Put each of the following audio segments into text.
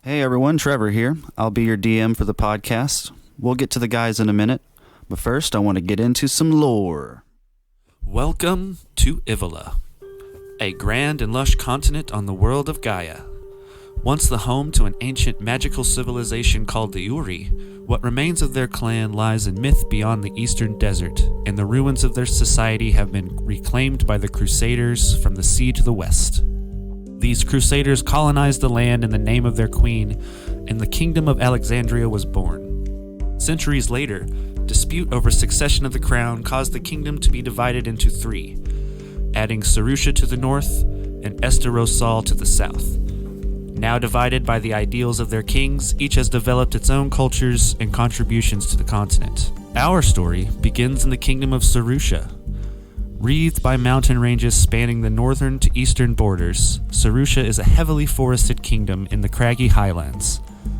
Hey everyone, Trevor here. I'll be your DM for the podcast. We'll get to the guys in a minute, but first I want to get into some lore. Welcome to Ivila, a grand and lush continent on the world of Gaia. Once the home to an ancient magical civilization called the Uri, what remains of their clan lies in myth beyond the eastern desert, and the ruins of their society have been reclaimed by the Crusaders from the sea to the west. These Crusaders colonized the land in the name of their queen, and the Kingdom of Alexandria was born. Centuries later, dispute over succession of the crown caused the kingdom to be divided into three, adding Sarusha to the north and Esterosal to the south. Now divided by the ideals of their kings, each has developed its own cultures and contributions to the continent. Our story begins in the Kingdom of Sarusha. Wreathed by mountain ranges spanning the northern to eastern borders, Sarusha is a heavily forested kingdom in the craggy highlands,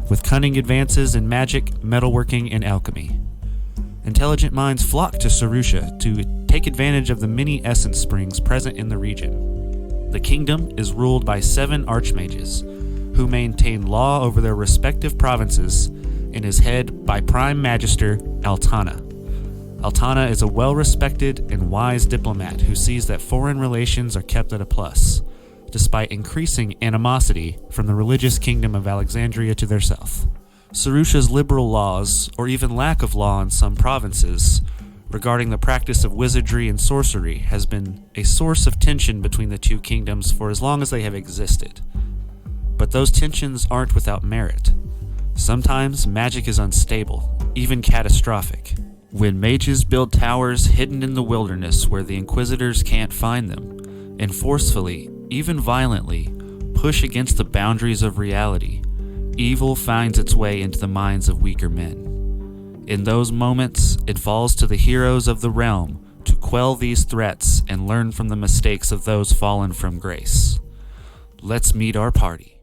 with cunning advances in magic, metalworking, and alchemy. Intelligent minds flock to Sarusha to take advantage of the many essence springs present in the region. The kingdom is ruled by 7 archmages, who maintain law over their respective provinces, and is headed by Prime Magister Altana. Altana is a well-respected and wise diplomat who sees that foreign relations are kept at a plus, despite increasing animosity from the religious kingdom of Alexandria to their south. Sarusha's liberal laws, or even lack of law in some provinces, regarding the practice of wizardry and sorcery has been a source of tension between the two kingdoms for as long as they have existed. But those tensions aren't without merit. Sometimes magic is unstable, even catastrophic. When mages build towers hidden in the wilderness where the Inquisitors can't find them, and forcefully, even violently, push against the boundaries of reality, evil finds its way into the minds of weaker men. In those moments, it falls to the heroes of the realm to quell these threats and learn from the mistakes of those fallen from grace. Let's meet our party.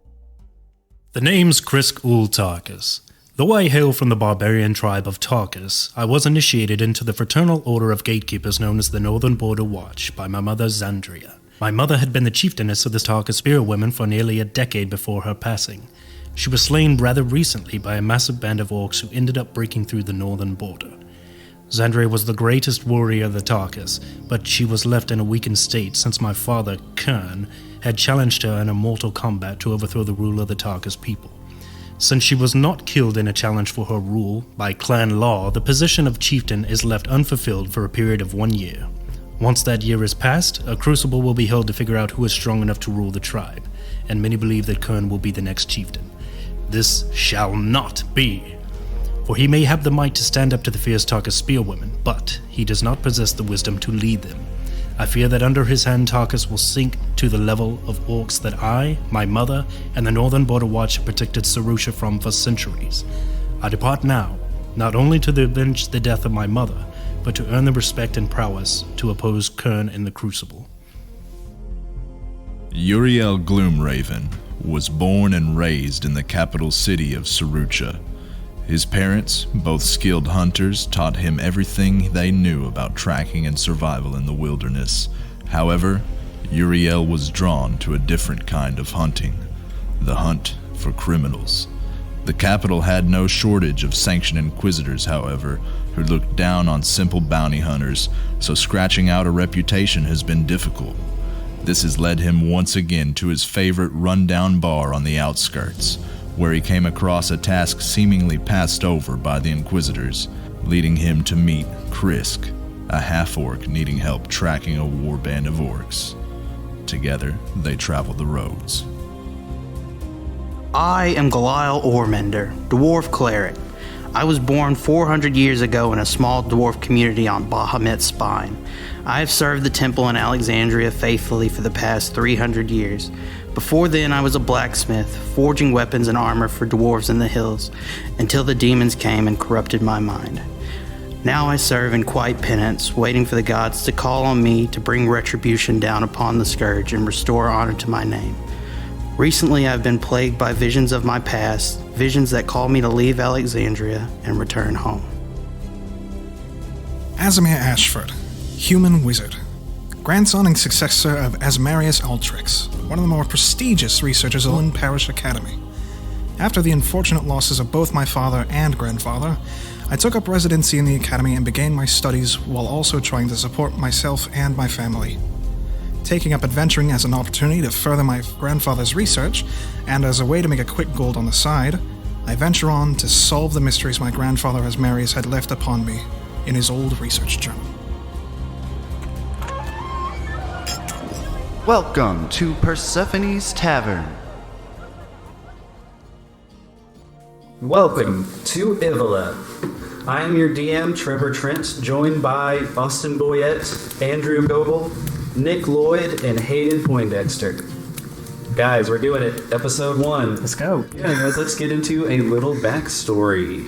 The name's Krisk Ul'Tarkas. Though I hail from the barbarian tribe of Tarkas, I was initiated into the fraternal order of gatekeepers known as the Northern Border Watch by my mother Xandria. My mother had been the chieftainess of the Tarkas spearwomen for nearly a decade before her passing. She was slain rather recently by a massive band of orcs who ended up breaking through the northern border. Xandria was the greatest warrior of the Tarkas, but she was left in a weakened state since my father, Kern, had challenged her in a mortal combat to overthrow the rule of the Tarkas people. Since she was not killed in a challenge for her rule by clan law, the position of chieftain is left unfulfilled for a period of 1 year. Once that year is passed, a crucible will be held to figure out who is strong enough to rule the tribe, and many believe that Kern will be the next chieftain. This shall not be, for he may have the might to stand up to the fierce Tarkas spearwomen, but he does not possess the wisdom to lead them. I fear that under his hand Tarkas will sink to the level of orcs that I, my mother, and the Northern Border Watch have protected Sarusha from for centuries. I depart now, not only to avenge the death of my mother, but to earn the respect and prowess to oppose Kern in the Crucible. Uriel Gloomraven was born and raised in the capital city of Sarusha. His parents, both skilled hunters, taught him everything they knew about tracking and survival in the wilderness. However, Uriel was drawn to a different kind of hunting, the hunt for criminals. The capital had no shortage of sanctioned inquisitors, however, who looked down on simple bounty hunters, so scratching out a reputation has been difficult. This has led him once again to his favorite rundown bar on the outskirts, where he came across a task seemingly passed over by the Inquisitors, leading him to meet Krisk, a half-orc needing help tracking a warband of orcs. Together, they travel the roads. I am Galile Ormender, dwarf cleric. I was born 400 years ago in a small dwarf community on Bahamut's Spine. I have served the temple in Alexandria faithfully for the past 300 years. Before then, I was a blacksmith, forging weapons and armor for dwarves in the hills, until the demons came and corrupted my mind. Now I serve in quiet penance, waiting for the gods to call on me to bring retribution down upon the scourge and restore honor to my name. Recently, I've been plagued by visions of my past, visions that call me to leave Alexandria and return home. Azamir Ashford, human wizard. Grandson and successor of Asmarius Altrix, one of the more prestigious researchers in Parish Academy. After the unfortunate losses of both my father and grandfather, I took up residency in the academy and began my studies while also trying to support myself and my family. Taking up adventuring as an opportunity to further my grandfather's research, and as a way to make a quick gold on the side, I venture on to solve the mysteries my grandfather Asmarius had left upon me in his old research journal. Welcome to Persephone's Tavern. Welcome to Ivila. I am your DM, Trevor Trent, joined by Austin Boyette, Andrew Goebel, Nick Lloyd, and Hayden Poindexter. Guys, we're doing it. Episode 1. Let's go. Yeah, guys, let's get into a little backstory.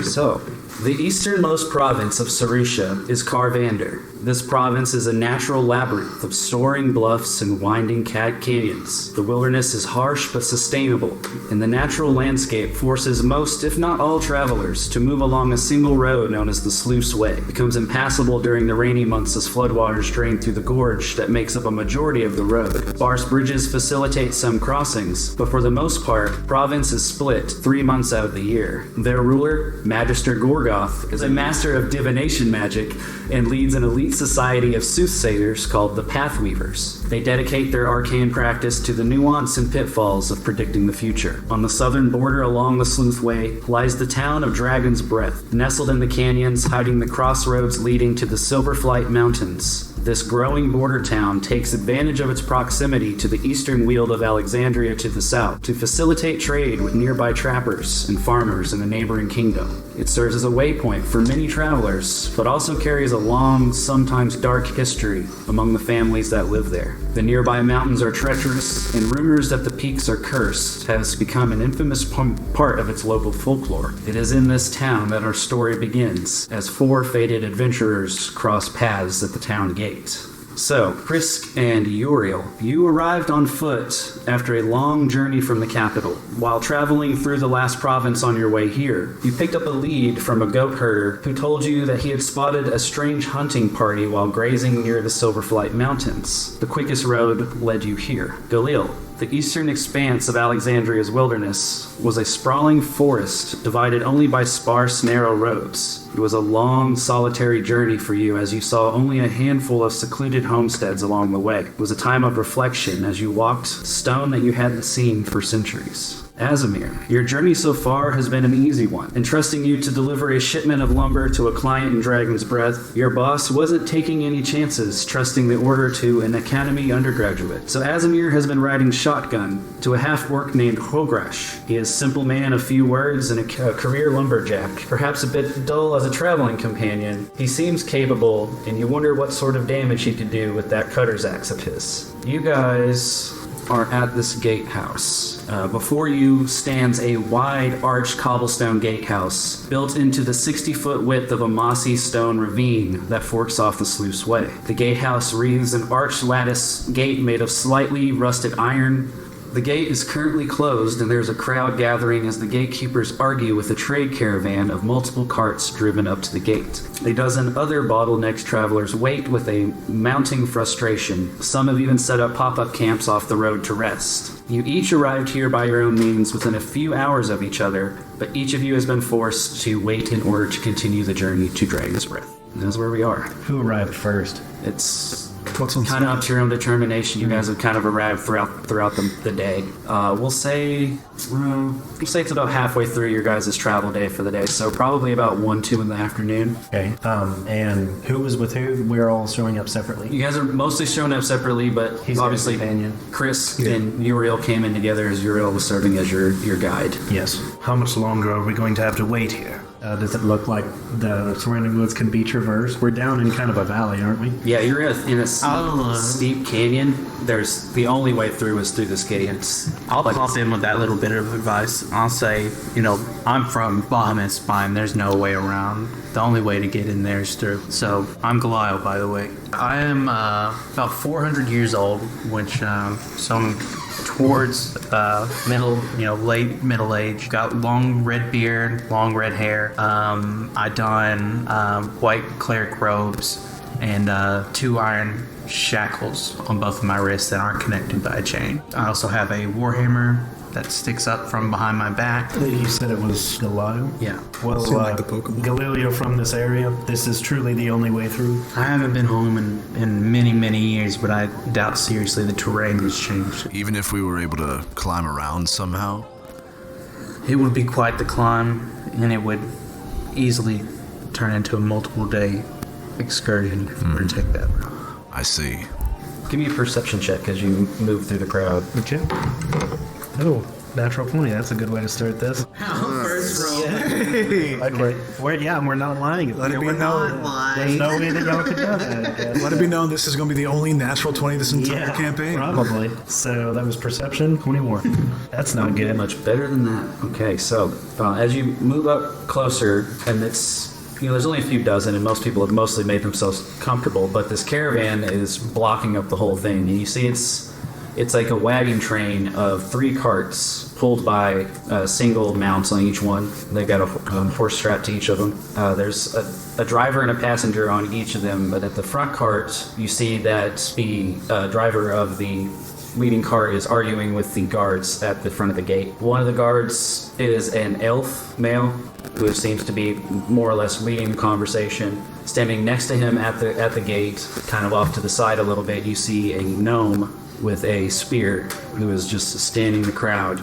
So, the easternmost province of Sarusha is Carvander. This province is a natural labyrinth of soaring bluffs and winding canyons. The wilderness is harsh but sustainable, and the natural landscape forces most, if not all, travelers to move along a single road known as the Sluice Way. It becomes impassable during the rainy months as floodwaters drain through the gorge that makes up a majority of the road. Sparse bridges facilitate some crossings, but for the most part, the province is split 3 months out of the year. Their ruler, Magister Gorgoth, is a master of divination magic and leads an elite society of soothsayers called the Pathweavers. They dedicate their arcane practice to the nuance and pitfalls of predicting the future. On the southern border along the Sleuth Way lies the town of Dragon's Breath, nestled in the canyons, hiding the crossroads leading to the Silverflight Mountains. This growing border town takes advantage of its proximity to the eastern weald of Alexandria to the south to facilitate trade with nearby trappers and farmers in the neighboring kingdom. It serves as a waypoint for many travelers, but also carries a long, sometimes dark history among the families that live there. The nearby mountains are treacherous, and rumors that the peaks are cursed has become an infamous part of its local folklore. It is in this town that our story begins, as 4 fated adventurers cross paths at the town gate. So, Krisk and Uriel, you arrived on foot after a long journey from the capital. While traveling through the last province on your way here, you picked up a lead from a goat herder who told you that he had spotted a strange hunting party while grazing near the Silverflight Mountains. The quickest road led you here. Galil, the eastern expanse of Alexandria's wilderness, was a sprawling forest divided only by sparse, narrow roads. It was a long, solitary journey for you as you saw only a handful of secluded homesteads along the way. It was a time of reflection as you walked stone that you hadn't seen for centuries. Asimir, your journey so far has been an easy one. Entrusting you to deliver a shipment of lumber to a client in Dragon's Breath, your boss wasn't taking any chances, trusting the order to an academy undergraduate. So Asimir has been riding shotgun to a half-orc named Hogrash. He is a simple man of few words and a career lumberjack. Perhaps a bit dull as a traveling companion, he seems capable, and you wonder what sort of damage he could do with that cutter's axe of his. You guys are at this gatehouse. Before you stands a wide arched cobblestone gatehouse built into the 60-foot width of a mossy stone ravine that forks off the Sluice Way. The gatehouse wreathes an arched lattice gate made of slightly rusted iron. The gate is currently closed, and there's a crowd gathering as the gatekeepers argue with a trade caravan of multiple carts driven up to the gate. A dozen other bottlenecked travelers wait with a mounting frustration. Some have even set up pop-up camps off the road to rest. You each arrived here by your own means within a few hours of each other, but each of you has been forced to wait in order to continue the journey to Dragon's Breath. And that's where we are. Who arrived first? It's kind of up to your own determination. You guys have kind of arrived throughout the day. We'll say it's about halfway through your guys' travel day for the day, so probably about 1-2 in the afternoon. Okay. And who was with who? We're all showing up separately. You guys are mostly showing up separately, but He's obviously companion. Krisk and Uriel came in together as Uriel was serving as your guide. Yes. How much longer are we going to have to wait here? Does it look like the surrounding woods can be traversed? We're down in kind of a valley, aren't we? Yeah, you're in a steep canyon. There's the only way through is through this gate. I'll pop in with that little bit of advice. I'll say, I'm from Bahamut Spine. There's no way around. The only way to get in there is through. So, I'm Galil, by the way. I am about 400 years old, which, so I'm towards late middle age. Got long red beard, long red hair. I don white cleric robes and 2 iron shackles on both of my wrists that aren't connected by a chain. I also have a warhammer that sticks up from behind my back. You said it was Galileo? Yeah. Well, Seemed like the Pokemon. Galileo from this area, this is truly the only way through. I haven't been home in many, many years, but I doubt seriously the terrain has changed. Even if we were able to climb around somehow? It would be quite the climb, and it would easily turn into a multiple-day excursion if we were to take that route. I see. Give me a perception check as you move through the crowd. Okay. Oh, natural 20. That's a good way to start this. First roll. We're not lying. Let it be We're known. not lying. There's no way that y'all could do that. Let it be known this is going to be the only natural 20 this entire campaign. Probably. So that was perception, 24. That's not good. Much better than that. Okay, so as you move up closer, and it's, there's only a few dozen, and most people have mostly made themselves comfortable, but this caravan is blocking up the whole thing. And you see it's like a wagon train of 3 carts pulled by single mounts on each one. They've got a horse strapped to each of them. There's a driver and a passenger on each of them, but at the front cart, you see that the driver of the leading cart is arguing with the guards at the front of the gate. One of the guards is an elf male who seems to be more or less leading the conversation. Standing next to him at the gate, kind of off to the side a little bit, you see a gnome with a spear who is just standing the crowd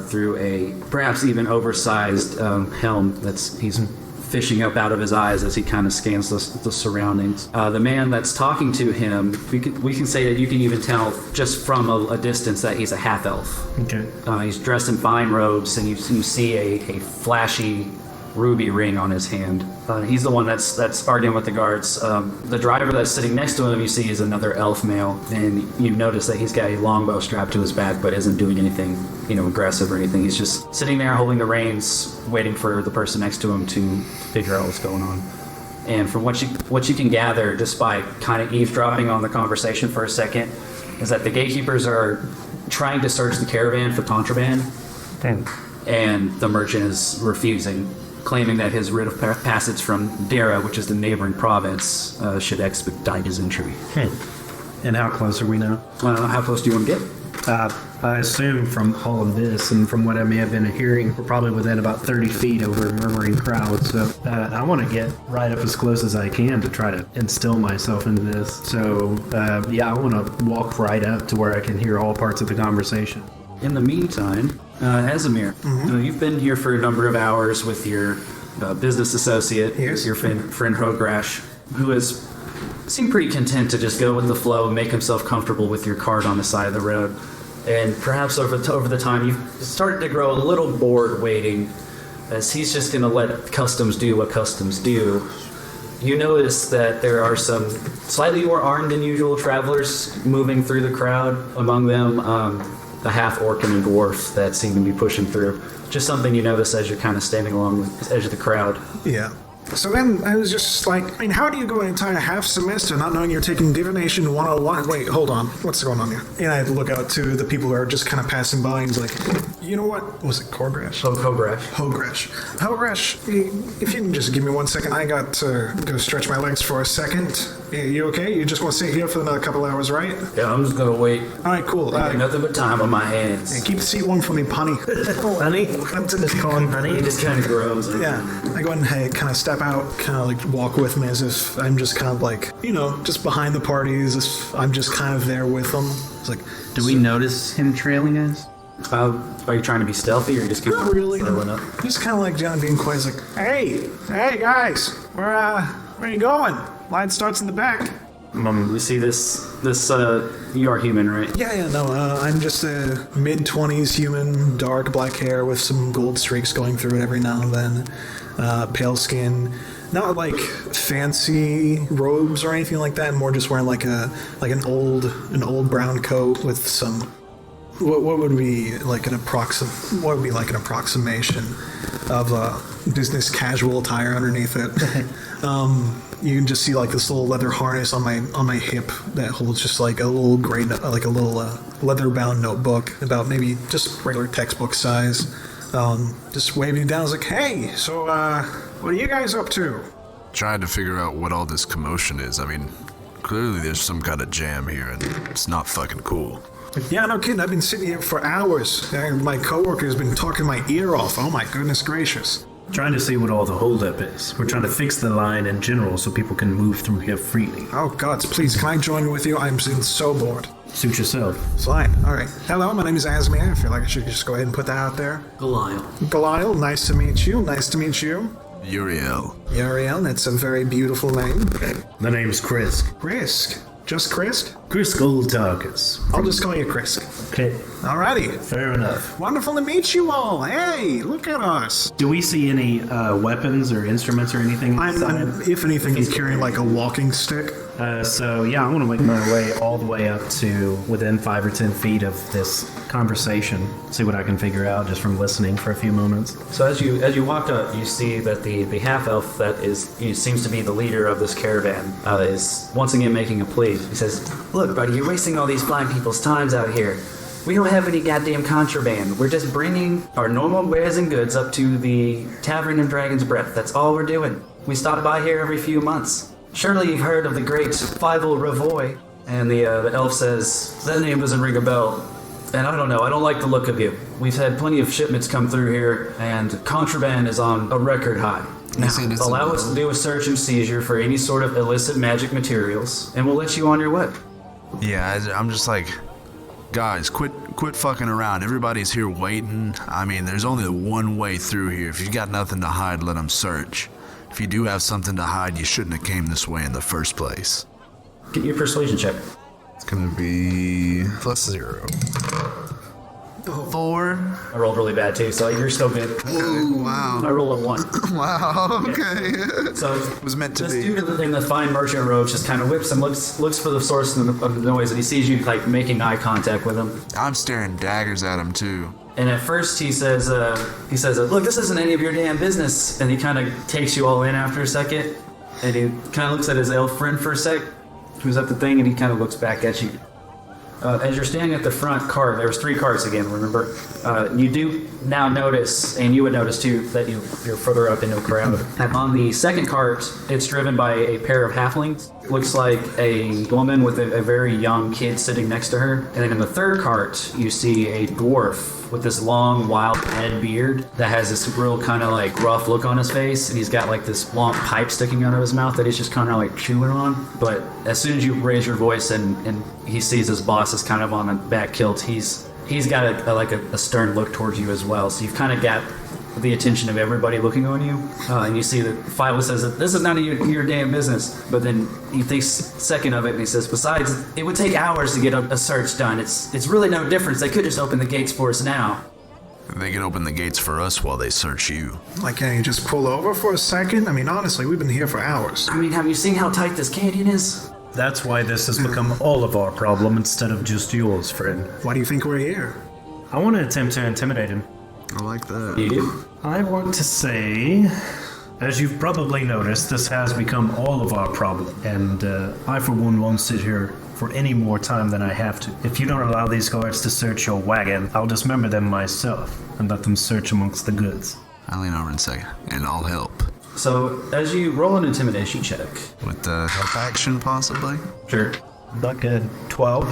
through a perhaps even oversized helm he's fishing up out of his eyes as he kind of scans the surroundings. The man that's talking to him, we can say that you can even tell just from a distance that he's a half-elf. Okay. He's dressed in fine robes, and you see a flashy ruby ring on his hand. He's the one that's arguing with the guards. The driver that's sitting next to him, you see, is another elf male, and you notice that he's got a longbow strapped to his back, but isn't doing anything, aggressive or anything. He's just sitting there holding the reins, waiting for the person next to him to figure out what's going on. And from what you can gather, just by kind of eavesdropping on the conversation for a second, is that the gatekeepers are trying to search the caravan for contraband, and the merchant is refusing, claiming that his writ of passage from Dara, which is the neighboring province, should expedite his entry. And how close are we now? How close do you want to get? I assume from all of this and from what I may have been hearing, we're probably within about 30 feet over a murmuring crowd. So I want to get right up as close as I can to try to instill myself into this. So, I want to walk right up to where I can hear all parts of the conversation. In the meantime, Azamir, you've been here for a number of hours with your business associate, your friend Hogrash, who has seemed pretty content to just go with the flow and make himself comfortable with your cart on the side of the road. And perhaps over the time, you've started to grow a little bored waiting, as he's just going to let customs do what customs do. You notice that there are some slightly more armed than usual travelers moving through the crowd. Among them, the half-orc and a dwarf that seem to be pushing through. Just something you notice as you're kind of standing along the edge of the crowd. Yeah. So then I was just like, how do you go an entire half semester not knowing you're taking Divination 101? Wait, hold on. What's going on here? And I look out to the people who are just kind of passing by and he's like, you know what? Was it Corgrash? Hogrash. Hogrash, if you can just give me 1 second, I got to go stretch my legs for a second. You okay? You just want to sit here for another couple hours, right? Yeah, I'm just going to wait. All right, cool. Nothing but time on my hands. Hey, keep the seat warm for me, Punny. Honey? I'm to this calling Honey. He just kind of grows. Yeah. I go ahead and kind of step out, kind of like walk with me as if I'm just kind of like, just behind the party, as if I'm just kind of there with them. It's like, do we notice him trailing us? Are you trying to be stealthy, or you just keep really throwing up? Just kind of like John being quiet. He's like, hey guys, where are you going? Line starts in the back. We see this. You are human, right? Yeah. No, I'm just a mid-20s human, dark black hair with some gold streaks going through it every now and then. Pale skin. Not like fancy robes or anything like that. More just wearing like an old brown coat with some. What would be like an approximation of business casual attire underneath it? You can just see like this little leather harness on my hip that holds just like a little leather bound notebook about maybe just regular textbook size. Just waving down. I was like, hey, so what are you guys up to? Trying to figure out what all this commotion is. I mean, clearly there's some kind of jam here, and it's not fucking cool. Yeah, no kidding. I've been sitting here for hours, and my coworker's been talking my ear off. Oh my goodness gracious. Trying to see what all the holdup is. We're trying to fix the line in general so people can move through here freely. Oh gods, please, can I join with you? I'm so bored. Suit yourself. Fine. All right. Hello, my name is Asmir. I feel like I should just go ahead and put that out there. Belial, nice to meet you. Nice to meet you. Uriel. Uriel, that's a very beautiful name. The name's Krisk. Krisk. Just Krisk? Krisk Ul'Tarkas. I'll just call you Krisk. Okay. Alrighty. Fair enough. Wonderful to meet you all. Hey, look at us. Do we see any weapons or instruments or anything? I'm if anything, he's carrying like a walking stick. So yeah, I want to make my way all the way up to within 5 or 10 feet of this conversation. See what I can figure out just from listening for a few moments. So as you walk up, you see that the half elf that seems to be the leader of this caravan is once again making a plea. He says, "Look, buddy, you're wasting all these blind people's times out here. We don't have any goddamn contraband. We're just bringing our normal wares and goods up to the Tavern of Dragon's Breath. That's all we're doing. We stop by here every few months. Surely you've heard of the great Ivila Ravoy." And the elf says, "That name doesn't ring a bell. And I don't know, I don't like the look of you. We've had plenty of shipments come through here, and contraband is on a record high. Now, allow us to do a search and seizure for any sort of illicit magic materials, and we'll let you on your way." Yeah, I'm just like, guys, quit fucking around. Everybody's here waiting. I mean, there's only one way through here. If you got nothing to hide, let them search. If you do have something to hide, you shouldn't have came this way in the first place. Get your persuasion check. It's gonna be +0. 4. I rolled really bad too, so you're still good. Ooh, wow. I rolled a 1. Wow, okay. So it was meant to this be. dude in the fine merchant robe just kind of whips and looks for the source of the noise, and he sees you like making eye contact with him. I'm staring daggers at him too. And at first he says, "Look, this isn't any of your damn business." And he kind of takes you all in after a second, and he kind of looks at his elf friend for a sec, who's at the thing, and he kind of looks back at you. As you're standing at the front cart, there was 3 carts again, remember? You do now notice, and you would notice too, that you're further up into a crowd. And on the second cart, it's driven by a pair of halflings. Looks like a woman with a very young kid sitting next to her. And then in the third cart, you see a dwarf with this long, wild head beard that has this real kind of like rough look on his face, and he's got like this long pipe sticking out of his mouth that he's just kind of like chewing on. But as soon as you raise your voice and he sees his boss is kind of on a back kilt, he's got a stern look towards you as well. So you've kind of got the attention of everybody looking on you, and you see that Philo says that this is none of your damn business. But then he thinks a second of it, and he says, "Besides, it would take hours to get a search done. It's really no difference. They could just open the gates for us now." They can open the gates for us while they search you. Like, can you just pull over for a second? I mean, honestly, we've been here for hours. I mean, have you seen how tight this canyon is? That's why this has become all of our problem instead of just yours, friend. Why do you think we're here? I want to attempt to intimidate him. I like that. You do? I want to say, as you've probably noticed, this has become all of our problem, and I for one won't sit here for any more time than I have to. If you don't allow these guards to search your wagon, I'll dismember them myself and let them search amongst the goods. I'll lean over and say, and I'll help. So as you roll an intimidation check. With the help action, possibly? Sure. Not good. 12.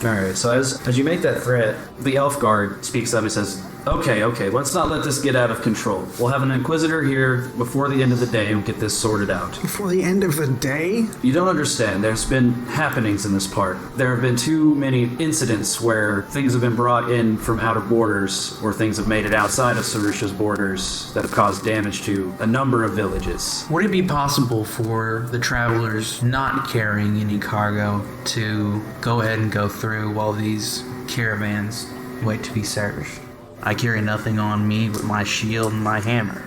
Alright, so as you make that threat, the elf guard speaks up and says, Okay, let's not let this get out of control. We'll have an inquisitor here before the end of the day and get this sorted out. Before the end of the day? You don't understand. There's been happenings in this part. There have been too many incidents where things have been brought in from outer borders, or things have made it outside of Sarusha's borders that have caused damage to a number of villages. Would it be possible for the travelers not carrying any cargo to go ahead and go through while these caravans wait to be searched? I carry nothing on me but my shield and my hammer.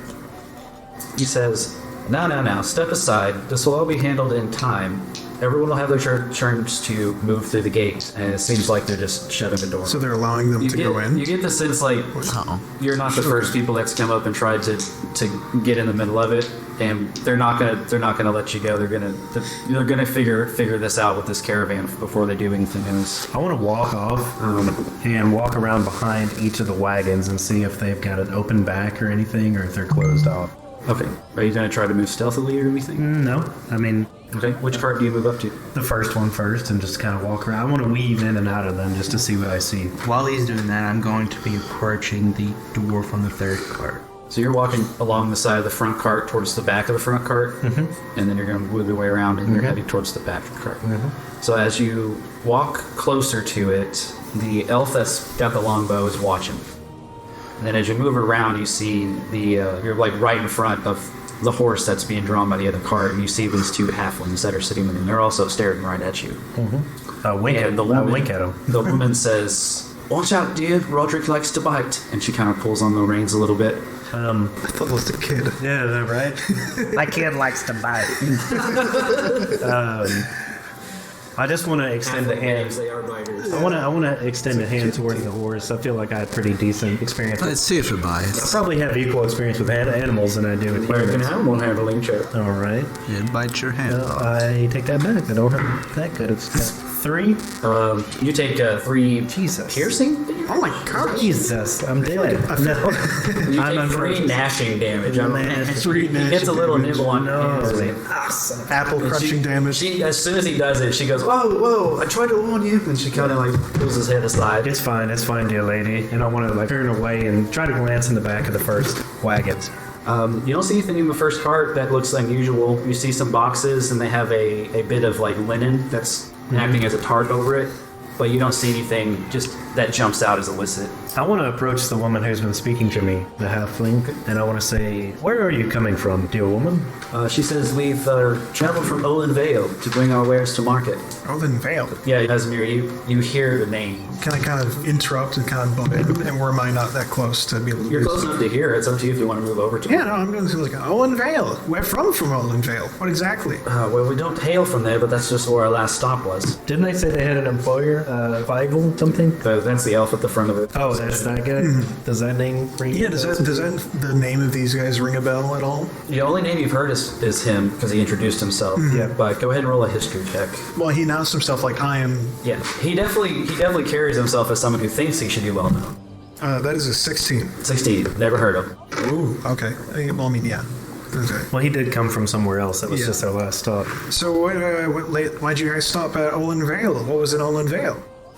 He says, Now, step aside. This will all be handled in time. Everyone will have their turns to move through the gate, and it seems like they're just shutting the door. So they're allowing them to go in? You get the sense like you're not the first people that's come up and tried to get in the middle of it, and they're not gonna let you go. They're gonna figure this out with this caravan before they do anything else. I want to walk off and walk around behind each of the wagons and see if they've got an open back or anything, or if they're closed off. Okay. Are you going to try to move stealthily or anything? No, I mean, Okay. Which cart do you move up to? the first one first and just kind of walk around. I want to weave in and out of them just to see what I see. While he's doing that, I'm going to be approaching the dwarf on the third cart. So you're walking along the side of the front cart towards the back of the front cart, and then you're going to move your way around and you're heading towards the back of the cart. So as you walk closer to it, the elf that's got the longbow is watching. And then as you move around, you see you're like right in front of the horse that's being drawn by the other cart, and you see these two halflings that are sitting with him. They're also staring right at you. Wink at them. The woman says, "Watch out, dear. Roderick likes to bite." And she kind of pulls on the reins a little bit. I thought it was the kid. Yeah, is that right? My kid likes to bite. I just want to extend the hand. They are biters. I want to extend a hand towards the horse. I feel like I had pretty decent experience. Let's see if it I bites. probably have equal experience with animals than I do with American humans. animal handling check. All right. It bites your hand. I take that back. I don't have that good of stuff. 3? You take 3 Jesus. piercing. Oh my god. Jesus, I'm dead. No. You I'm take 3 gnashing damage. Three He gets a little nibble on Apple crushing damage. As soon as he does it, she goes, "Whoa! I tried to warn you." And she kind of like pulls his head aside. It's fine, dear lady. And I want to like turn away and try to glance in the back of the first wagons. You don't see anything in the first cart that looks unusual. You see some boxes, and they have a bit of like linen that's acting as a tarp over it. But you don't see anything just that jumps out as illicit. I want to approach the woman who's been speaking to me, the halfling, and I want to say, "Where are you coming from, dear woman?" She says, "We've traveled from Olin Vale to bring our wares to market." Olin Vale. Yeah, Casimir, you hear the name. Can I kind of interrupt and kind of bump it? And where am I not that close to be able to You're do close enough to hear it. It's up to you if you want to move over to it. Yeah, no, I'm going to like, Olin Vale. Where from Olin Vale? What exactly? Well, we don't hail from there, but that's just where our last stop was. Didn't they say they had an employer, Weigel something? That's the elf at the front of it. Oh, that's that guy. Does that name ring? Yeah, does that the name of these guys ring a bell at all? The only name you've heard is him because he introduced himself. Yeah. But go ahead and roll a history check. Well, he announced himself like, I am... Yeah, he definitely carries himself as someone who thinks he should be well known. That is a 16. 16. Never heard of him. Ooh, okay. Well, I mean, yeah. Okay. Well, he did come from somewhere else. That was Yeah. just our last stop. So why'd you guys stop at Olin Vale? What was in Olin Vale?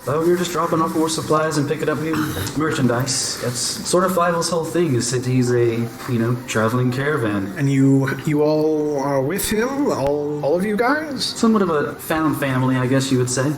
Oh, we were just dropping off more supplies and picking up new merchandise. That's sort of Fievel's whole thing, is that he's a, traveling caravan. And you all are with him? All of you guys? Somewhat of a found family, I guess you would say.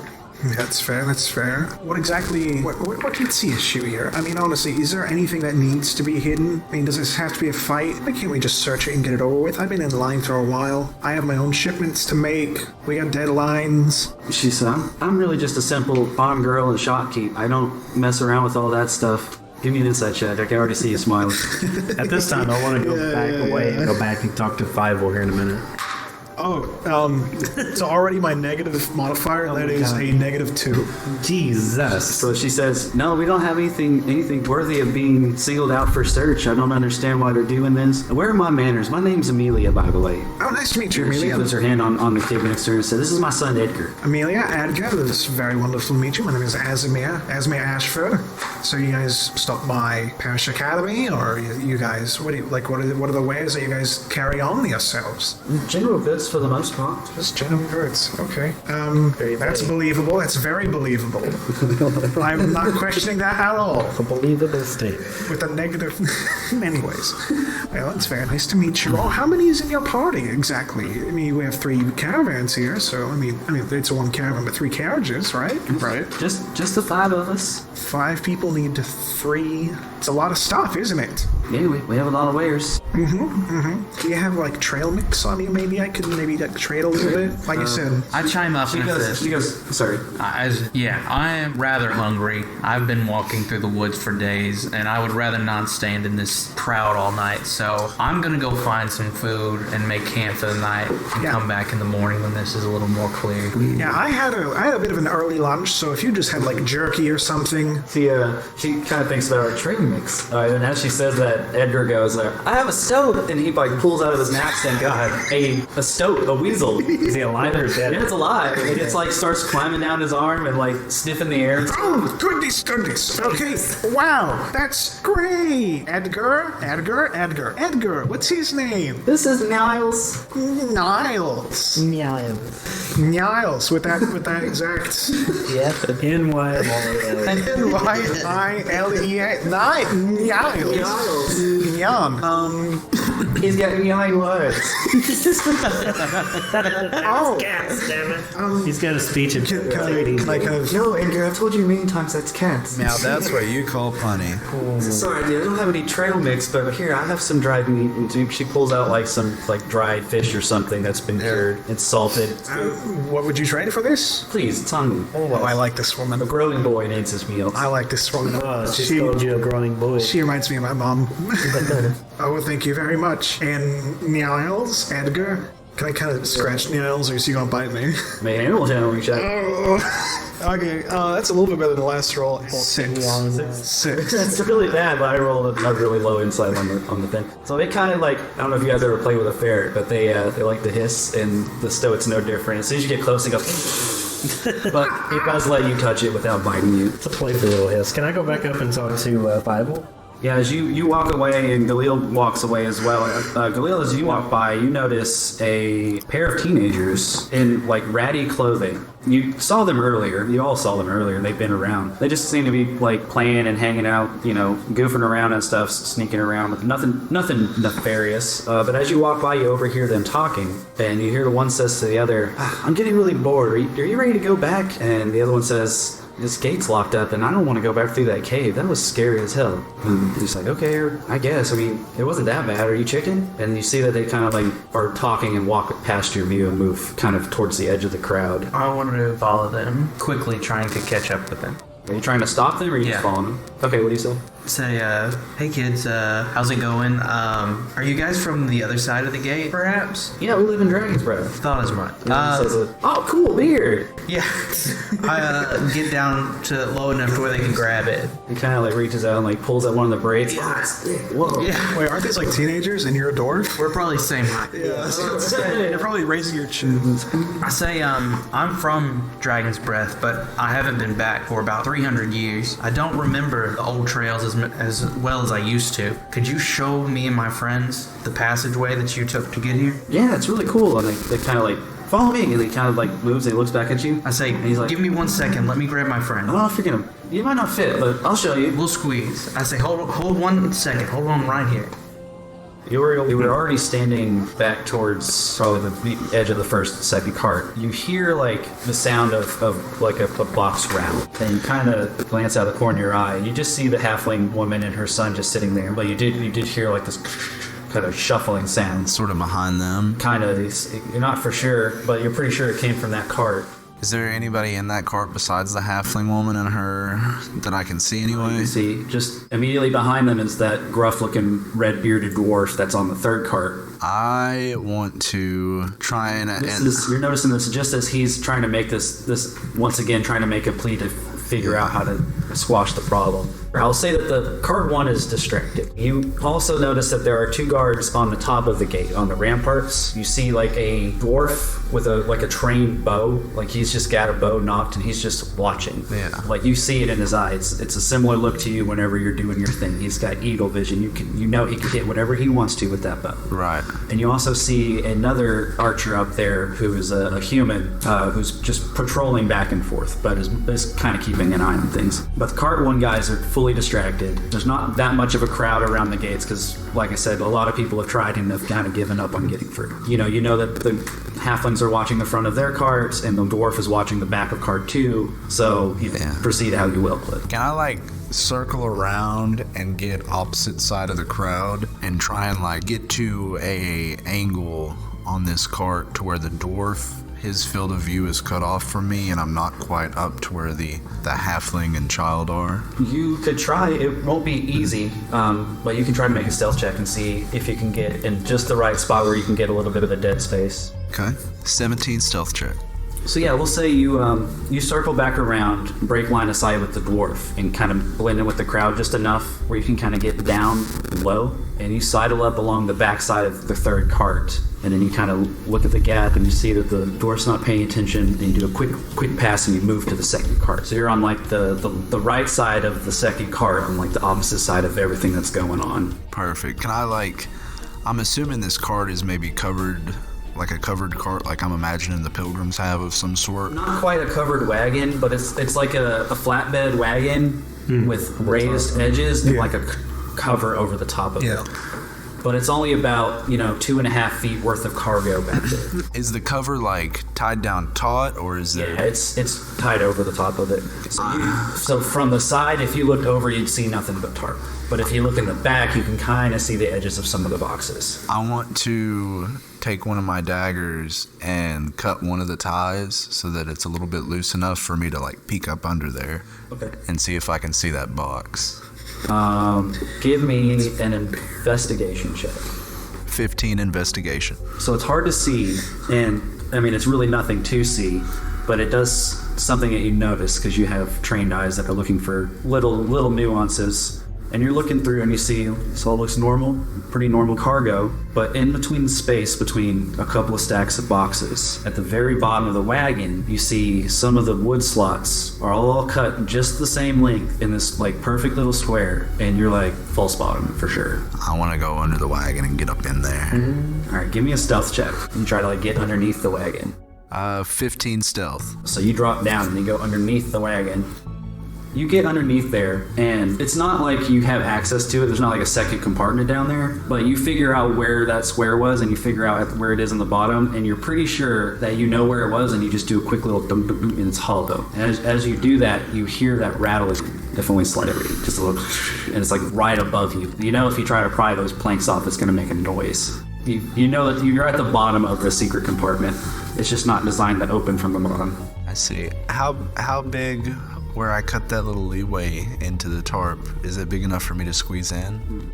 That's fair, that's fair. What exactly, what's the issue here? I mean, honestly, is there anything that needs to be hidden? I mean, does this have to be a fight? Why can't we just search it and get it over with? I've been in line for a while. I have my own shipments to make. We got deadlines. She said, I'm really just a simple farm girl and shopkeep. I don't mess around with all that stuff. Give me an insight check. I can already see you smiling. At this time, I want to go back away and go back and talk to Fievel here in a minute. So already my negative modifier, that is a -2. Jesus. So she says, no, we don't have anything worthy of being singled out for search. I don't understand why they're doing this. Where are my manners? My name's Amelia, by the way. Oh, nice to meet you, She Amelia. puts her hand on the kid next to her and says, this is my son, Edgar. Amelia, Edgar, it's very wonderful to meet you. My name is Asmir Ashford. So you guys stopped by Parish Academy, or you guys, what are the wares that you guys carry on yourselves? General goods for the most part. Just general goods, okay. That's believable. That's very believable. I'm not questioning that at all. A believable state. With a negative... Anyways. Well, it's very nice to meet you all. How many is in your party, exactly? I mean, we have 3 caravans here, so, I mean, it's one caravan, but 3 carriages, right? Right. Just the 5 of us. 5 people need 3... It's a lot of stuff, isn't it? Yeah, we have a lot of wares. Do you have, like, trail mix on you? Maybe I could trade a little bit? Like I said... I chime up and assist. She goes, sorry. I am rather hungry. I've been walking through the woods for days, and I would rather not stand in this crowd all night. So I'm gonna go find some food and make camp for the night, and come back in the morning when this is a little more clear. Yeah, I had a bit of an early lunch, so if you just had like jerky or something. She kind of thinks about our trading mix. And as she says that, Edgar goes, I have a stoat, and he like pulls out of his knapsack a stoat, a weasel. Is he alive or dead? Yeah, it's alive. And it's like starts climbing down his arm and like sniffing the air. Oh, goodness. Okay, wow, that's great. Edgar, what's his name? This is Niles. Niles, with that exact N-Y-L-E-S. N-Y-I-L-E-S. Niles. Young. He's got young words. Cats, damn it. He's got a speech impediment. No, Edgar, I've told you a million times that's cats. Now that's what you call punny. Sorry, dude, I don't have any trail mix, but here, I have some dried meat. And she pulls out like some dried fish or something that's been cured. It's salted. What would you trade for this? Please, it's hungry. Oh, I like this woman. A growing boy needs his meals. I like this woman. She called you a growing boy. She reminds me of my mom. Oh, thank you very much. And Niles, Edgar, can I kind of scratch Niles, or is he gonna bite me? Make an animal channel reach out. Okay, that's a little bit better than the last roll. Six. It's really bad, but I rolled a really low insight on the thing. So they kind of like, I don't know if you guys ever play with a ferret, but they like to hiss, and the stoat's no different. As soon as you get close, it goes. But it does let you touch it without biting you. It's a playful little hiss. Can I go back up and talk to Bible? Yeah, as you walk away, and Galil walks away as well. Galil, as you walk by, you notice a pair of teenagers in like ratty clothing. You saw them earlier. You all saw them earlier. They've been around. They just seem to be like playing and hanging out, goofing around and stuff, sneaking around with nothing nefarious. But as you walk by, you overhear them talking, and you hear the one says to the other, "I'm getting really bored. Are you ready to go back?" And the other one says, "This gate's locked up, and I don't want to go back through that cave. That was scary as hell." And he's like, "Okay, I guess. I mean, it wasn't that bad. Are you chicken?" And you see that they kind of like are talking and walk past your view and move kind of towards the edge of the crowd. I wanted to follow them, quickly trying to catch up with them. Are you trying to stop them, or are you just following them? Okay, what do you say? Say, hey kids, how's it going? Are you guys from the other side of the gate, perhaps? Yeah, we live in Dragon's Breath. Thought as much. Oh, cool, beard. Yeah. I get down to low enough to where they can grab it. He kind of like reaches out and like pulls at one of the braids. Yeah. Whoa. Yeah. Wait, aren't these like teenagers and you're a dwarf? We're probably the same height. Yeah, they're probably raising your chins. I say, I'm from Dragon's Breath, but I haven't been back for about 300 years. I don't remember the old trails as well as I used to. Could you show me and my friends the passageway that you took to get here? Yeah, it's really cool. And they kind of like, follow me. And he kind of like moves and he looks back at you. I say, and he's like, give me 1 second. Let me grab my friend. I don't know if you're gonna, you might not fit, but I'll show you. We'll squeeze. I say, hold 1 second. Hold on right here. You were already standing back towards probably the edge of the second cart. You hear like the sound of like a box rattle, and you kind of glance out of the corner of your eye, and you just see the halfling woman and her son just sitting there. But you did hear like this kind of shuffling sound, Sort of behind them. kind of. You're not for sure, but you're pretty sure it came from that cart. Is there anybody in that cart besides the halfling woman and her that I can see anyway? You see, just immediately behind them is that gruff-looking, red-bearded dwarf that's on the third cart. I want to try and... You're noticing this just as he's trying to make this once again, trying to make a plea to figure out how to squash the problem. I'll say that the cart one is distracted. You also notice that there are two guards on the top of the gate, on the ramparts. You see like a dwarf with a trained bow, like he's just got a bow knocked and he's just watching. Yeah. Like you see it in his eyes. It's a similar look to you whenever you're doing your thing. He's got eagle vision. You know he can hit whatever he wants to with that bow. Right. And you also see another archer up there who is a human who's just patrolling back and forth, but is kind of keeping an eye on things. But the cart one guys are fully distracted. There's not that much of a crowd around the gates because, like I said, a lot of people have tried and have kind of given up on getting through. You know that the halflings are watching the front of their carts and the dwarf is watching the back of cart 2, so proceed how you will. But Can I circle around and get opposite side of the crowd and try and get to a angle on this cart to where the dwarf, his field of view is cut off from me and I'm not quite up to where the halfling and child are? You could try. It won't be easy, but you can try to make a stealth check and see if you can get in just the right spot where you can get a little bit of the dead space. Okay. 17 stealth check. So yeah, we'll say you circle back around, break line of sight with the dwarf, and kind of blend in with the crowd just enough where you can kind of get down low, and you sidle up along the backside of the third cart, and then you kind of look at the gap and you see that the dwarf's not paying attention, and you do a quick pass and you move to the second cart. So you're on like the right side of the second cart, on like the opposite side of everything that's going on. Perfect. Can I I'm assuming this cart is maybe covered, like a covered cart, like I'm imagining the pilgrims have of some sort. Not quite a covered wagon, but it's like a flatbed wagon with raised edges and like a cover over the top of it. But it's only about 2.5 feet worth of cargo back there. Is the cover like tied down taut, or is there? Yeah, it's tied over the top of it. So from the side, if you looked over, you'd see nothing but tarp. But if you look in the back, you can kind of see the edges of some of the boxes. I want to take one of my daggers and cut one of the ties so that it's a little bit loose enough for me to like peek up under there and see if I can see that box. Give me an investigation check. 15 investigation. So it's hard to see, and I mean it's really nothing to see, but it does something that you notice because you have trained eyes that are looking for little nuances. And you're looking through and you see this all looks normal, pretty normal cargo, but in between the space between a couple of stacks of boxes, at the very bottom of the wagon, you see some of the wood slots are all cut just the same length in this like perfect little square, and you're like false bottom for sure. I want to go under the wagon and get up in there. All right, give me a stealth check and try to like get underneath the wagon. 15 stealth. So you drop down and you go underneath the wagon. You get underneath there, and it's not like you have access to it. There's not like a second compartment down there, but you figure out where that square was, and you figure out where it is on the bottom, and you're pretty sure that you know where it was, and you just do a quick little dum dum dum, and it's hollow. And as you do that, you hear that rattle, definitely slightly, just a little, and it's like right above you. You know, if you try to pry those planks off, it's going to make a noise. You know that you're at the bottom of the secret compartment. It's just not designed to open from the bottom. I see. How big? Where I cut that little leeway into the tarp, is it big enough for me to squeeze in?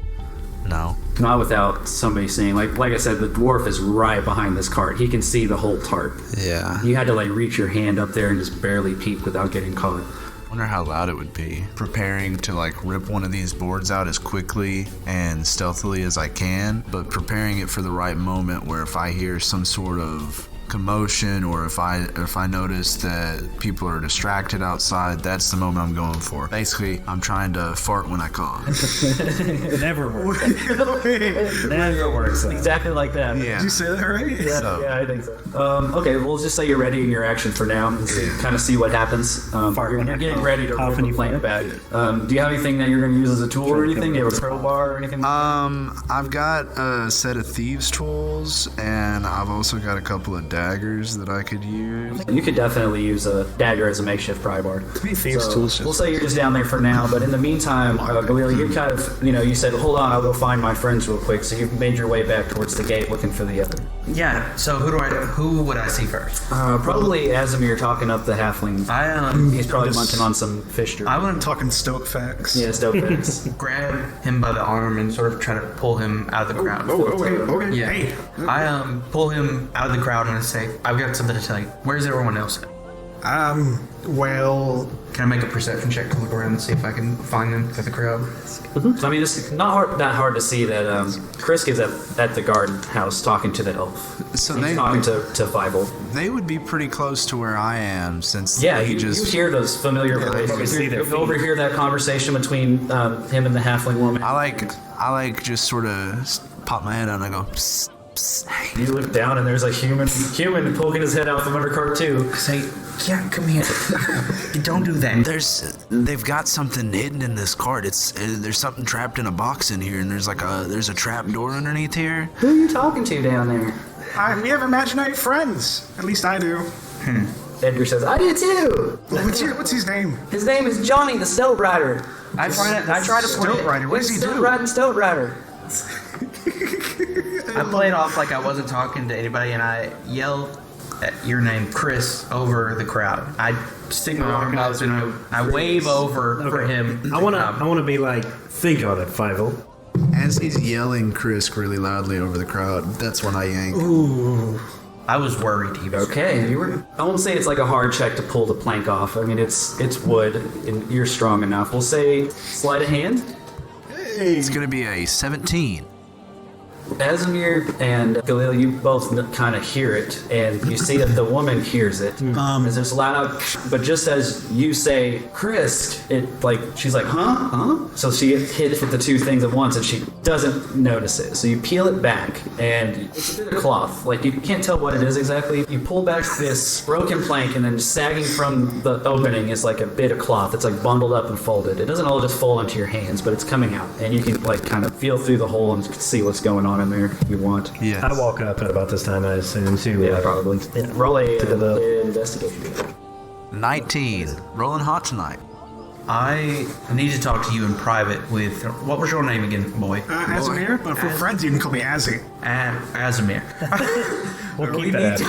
No. Not without somebody seeing. Like I said, the dwarf is right behind this cart. He can see the whole tarp. Yeah. You had to like reach your hand up there and just barely peek without getting caught. I wonder how loud it would be. Preparing to like rip one of these boards out as quickly and stealthily as I can, but preparing it for the right moment where if I hear some sort of commotion, or if I notice that people are distracted outside, that's the moment I'm going for. Basically, I'm trying to fart when I cough. It never works. It never works. Exactly like that. Yeah. Did you say that right? Yeah, I think so. Okay, we'll just say you're ready in your action for now, and kind of see what happens. You're getting ready to rip the plank back. Do you have anything that you're going to use as a tool or anything? Do you have a crowbar or anything? I've got a set of thieves' tools, and I've also got a couple of daggers that I could use. You could definitely use a dagger as a makeshift pry bar. Thieves' tools. We'll say you're just down there for now, but in the meantime, Galil, you kind of, you said, hold on, I'll go find my friends real quick. So you've made your way back towards the gate looking for the other. Yeah, so who would I see first? Probably Azimir talking up the halfling. He's probably munching on some fish jerky. I want to Talking stoic facts. Yeah, stoke facts. grab him by the arm and sort of try to pull him out of the crowd. Okay. Yeah. Hey. I pull him out of the crowd and I say, I've got something to tell you. Where's everyone else at? Well, Can I make a perception check to look around and see if I can find them at the crowd? So, I mean, it's not that hard to see that Krisk is at the garden house talking to the elf. So He's talking to Ivila. They would be pretty close to where I am, since Yeah, he you just. hear those familiar voices. You overhear that conversation between him and the halfling woman. I like just sort of pop my head out and I go. Psst, psst, hey. You look down and there's a human poking his head out from under cart too. Say, yeah, come here. Don't do that. They've got something hidden in this cart. There's something trapped in a box in here, and there's a trap door underneath here. Who are you talking to down there? we have imaginary friends. At least I do. Edgar says, I do too. What's his name? His name is Johnny the Stoat Rider. I try to play Stoat Rider. What does he do? Stoat Rider. I played off like I wasn't talking to anybody, and I yelled at your name, Chris, over the crowd. I stick my arm out and I wave over for him. I want to be like, think on it, Fievel. As he's yelling Krisk really loudly over the crowd, that's when I yank. Ooh. I was worried he was. Okay, I won't say it's like a hard check to pull the plank off. I mean, it's wood, and you're strong enough. We'll say sleight of hand. It's gonna be a 17. Asimir and Galil, you both kind of hear it, and you see that the woman hears it. As there's loud, but just as you say, Krisk, she's like, huh? So she hit the two things at once, and she doesn't notice it. So you peel it back, and it's a bit of cloth. Like, you can't tell what it is exactly. You pull back this broken plank, and then sagging from the opening is like a bit of cloth. It's like bundled up and folded. It doesn't all just fall into your hands, but it's coming out, and you can like kind of feel through the hole and see what's going on in there if you want. Yes. I walk up at about this time, I assume, too. Yeah, probably. Yeah. Roll a investigation. 19. Rolling hot tonight. I need to talk to you in private with... What was your name again, boy? Asimir, but for friends you can call me Azzy. Asimir. We'll keep that.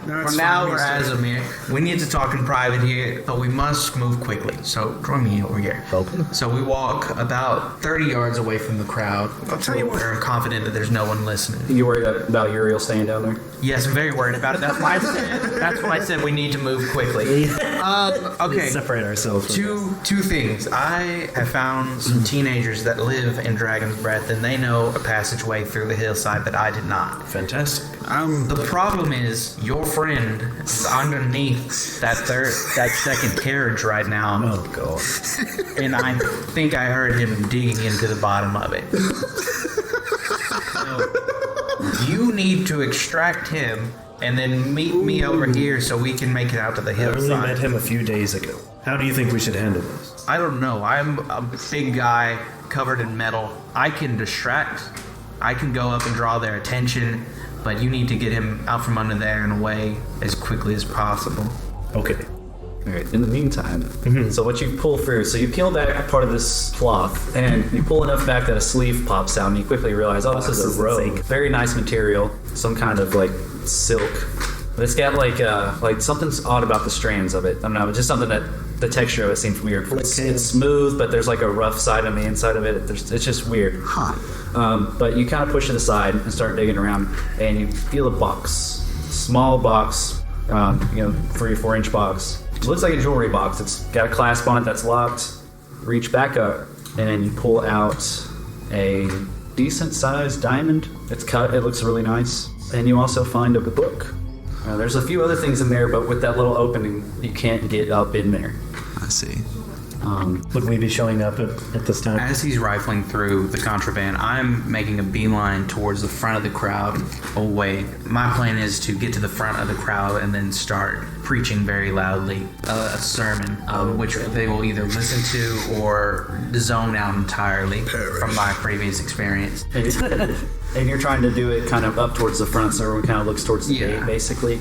For now, we're Asimir. We need to talk in private here, but we must move quickly. So join me over here. Okay. So we walk about 30 yards away from the crowd. I'll tell you what. We're confident that there's no one listening. You worried about Uriel staying down there? Yes, I'm very worried about it. That's why I said we need to move quickly. Okay. Separate ourselves. Two things. I have found some teenagers that live in Dragon's Breath, and they know a passageway through the hillside that I did not. Fantastic. The problem is your friend is underneath that second carriage right now. Oh, God. And I think I heard him digging into the bottom of it. So you need to extract him and then meet me over here so we can make it out to the I only hillside. met him a few days ago. How do you think we should handle this? I don't know. I'm a big guy covered in metal. I can distract. I can go up and draw their attention, but you need to get him out from under there and away as quickly as possible. Okay. All right. In the meantime, so what you pull through, so you peel back part of this cloth, and you pull enough back that a sleeve pops out, and you quickly realize, oh, this is a robe. Very nice material, some kind of like silk. But it's got like something's odd about the strands of it. I don't know, it's just something that the texture of it seems weird. It's smooth, but there's like a rough side on the inside of it. It's just weird. But you kind of push it aside and start digging around, and you feel a box, small box, 3 or 4 inch box. It looks like a jewelry box. It's got a clasp on it that's locked. Reach back up, and you pull out a decent sized diamond. It's cut. It looks really nice. And you also find a book. There's a few other things in there, but with that little opening, you can't get up in there. I see. Would we be showing up at this time? As he's rifling through the contraband, I'm making a beeline towards the front of the crowd away. My plan is to get to the front of the crowd and then start preaching very loudly a sermon, which they will either listen to or zone out entirely from my previous experience. And you're trying to do it kind of up towards the front, so everyone kind of looks towards the gate, basically.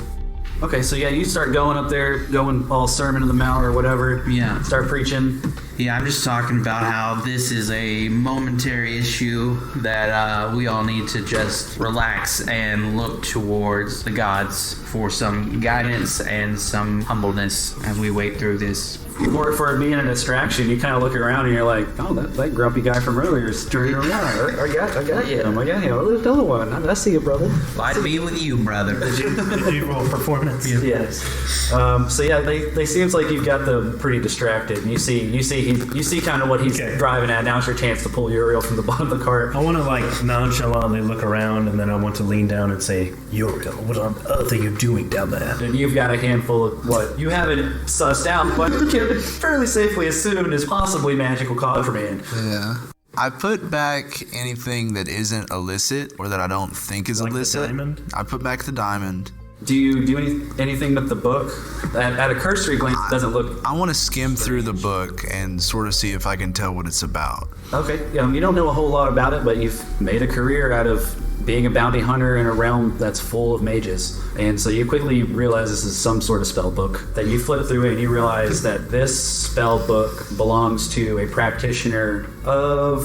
Okay, so yeah, you start going up there, going all sermon in the mount or whatever. Yeah. Start preaching. Yeah, I'm just talking about how this is a momentary issue that we all need to just relax and look towards the gods for some guidance and some humbleness as we wait through this. For it being a distraction, you kind of look around and you're like, oh, that grumpy guy from earlier is turning around. I got him. I got him. Oh, there's another one. I see you, brother. I'd be with you, brother. Did you roll performance? Yes. So yeah, they seems like you've got them pretty distracted. And you see kind of what he's driving at. Now it's your chance to pull Uriel from the bottom of the cart. I want to nonchalantly look around, and then I want to lean down and say, Uriel, what on earth are you doing down there? And you've got a handful of what you haven't sussed out, but you can fairly safely assume is possibly magical contraband. Yeah. I put back anything that isn't illicit or that I don't think is illicit. The diamond? I put back the diamond. Do you do anything with the book? At a cursory glance, it doesn't look... I want to skim through the book and sort of see if I can tell what it's about. Okay, you don't know a whole lot about it, but you've made a career out of being a bounty hunter in a realm that's full of mages. And so you quickly realize this is some sort of spell book. That you flip through it and you realize that this spell book belongs to a practitioner of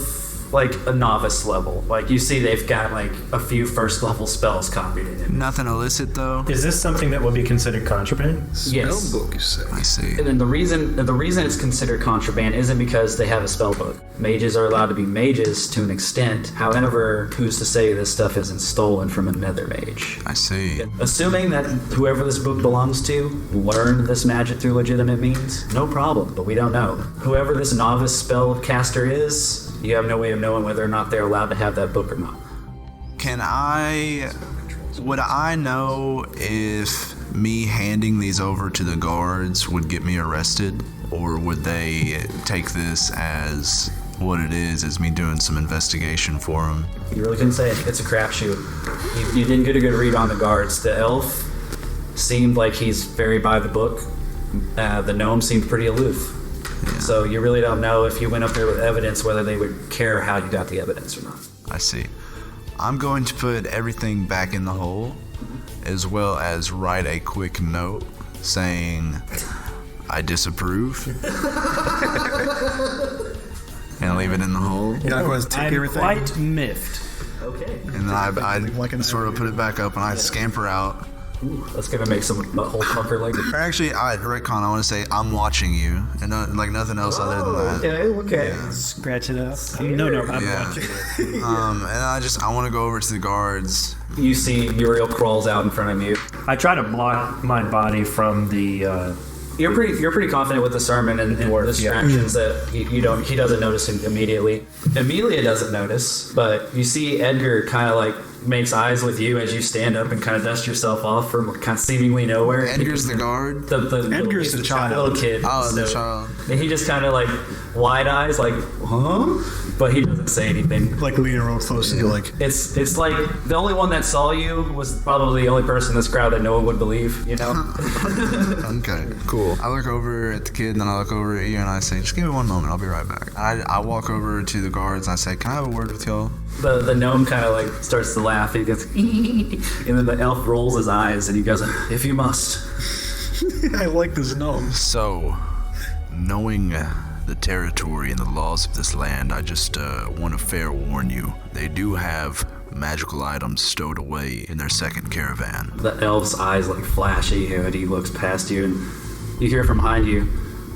like a novice level. Like you see they've got like a few first level spells copied in it. Nothing illicit though. Is this something that would be considered contraband? Yes. Spellbook, you say. I see. And then the reason it's considered contraband isn't because they have a spell book. Mages are allowed to be mages to an extent. However, who's to say this stuff isn't stolen from another mage? I see. Assuming that whoever this book belongs to learned this magic through legitimate means, no problem, but we don't know. Whoever this novice spellcaster is, you have no way of knowing whether or not they're allowed to have that book or not. Would I know if me handing these over to the guards would get me arrested? Or would they take this as what it is, as me doing some investigation for them? You really couldn't say it. It's a crapshoot. You didn't get a good read on the guards. The elf seemed like he's very by the book. The gnome seemed pretty aloof. Yeah. So you really don't know if you went up there with evidence whether they would care how you got the evidence or not. I see. I'm going to put everything back in the hole, as well as write a quick note saying I disapprove. And leave it in the hole. You're not going to take everything? I'm quite miffed. Okay. And then I sort of put it back up and I scamper out. Ooh, that's gonna make some butthole fucker like. Or actually, retcon, I want to say I'm watching you, and nothing else other than that. Okay. Yeah. Scratch it up. No, I'm watching it. And I want to go over to the guards. You see Uriel crawls out in front of you. I try to block my body from the. You're pretty confident with the sermon and the distractions that he doesn't notice immediately. Amelia doesn't notice, but you see Edgar kind of like makes eyes with you as you stand up and kind of dust yourself off from kind of seemingly nowhere. Edgar's the guard? Edgar's the child. Little kid. Oh, the child. And he just kind of like wide eyes like, huh? But he doesn't say anything. Like leaning real close to you, like... It's like the only one that saw you was probably the only person in this crowd that no one would believe, you know? Okay, cool. I look over at the kid and then I look over at you and I say, just give me one moment, I'll be right back. I walk over to the guards and I say, can I have a word with y'all? The gnome kind of like starts to laugh. He goes, and then the elf rolls his eyes and he goes, if you must. I like this gnome. So, knowing the territory and the laws of this land, I just want to fair warn you. They do have magical items stowed away in their second caravan. The elf's eyes like flash at you and he looks past you and you hear from behind you,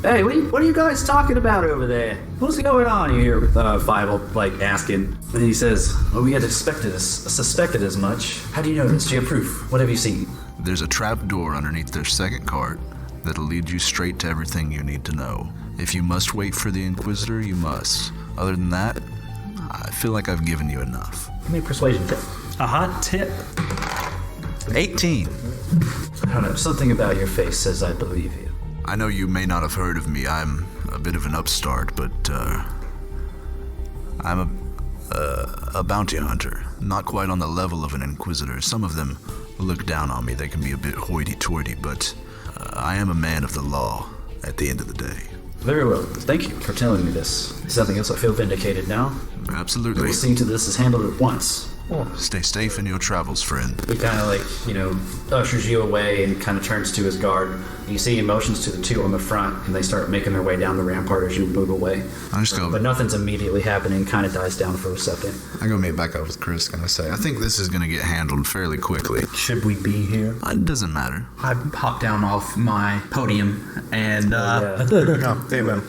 hey, what are you guys talking about over there? What's going on? You hear Fievel like asking, and he says, well, we had suspected as much. How do you know this? Do you have proof? What have you seen? There's a trap door underneath their second cart that'll lead you straight to everything you need to know. If you must wait for the Inquisitor, you must. Other than that, I feel like I've given you enough. Give me a persuasion tip. A hot tip. 18. I don't know, something about your face says I believe you. I know you may not have heard of me. I'm a bit of an upstart, but I'm a bounty hunter. Not quite on the level of an Inquisitor. Some of them look down on me. They can be a bit hoity-toity, but I am a man of the law at the end of the day. Very well. Thank you for telling me this. Something else I feel vindicated now. Absolutely. We'll see to this is handled at once. Stay safe in your travels, friend. He kind of like, ushers you away and kind of turns to his guard. You see he motions to the two on the front, and they start making their way down the rampart as you move away. I just go... But nothing's immediately happening, kind of dies down for a second. I go meet back up with Krisk, and I say, I think this is going to get handled fairly quickly. Should we be here? It doesn't matter. I hop down off my podium and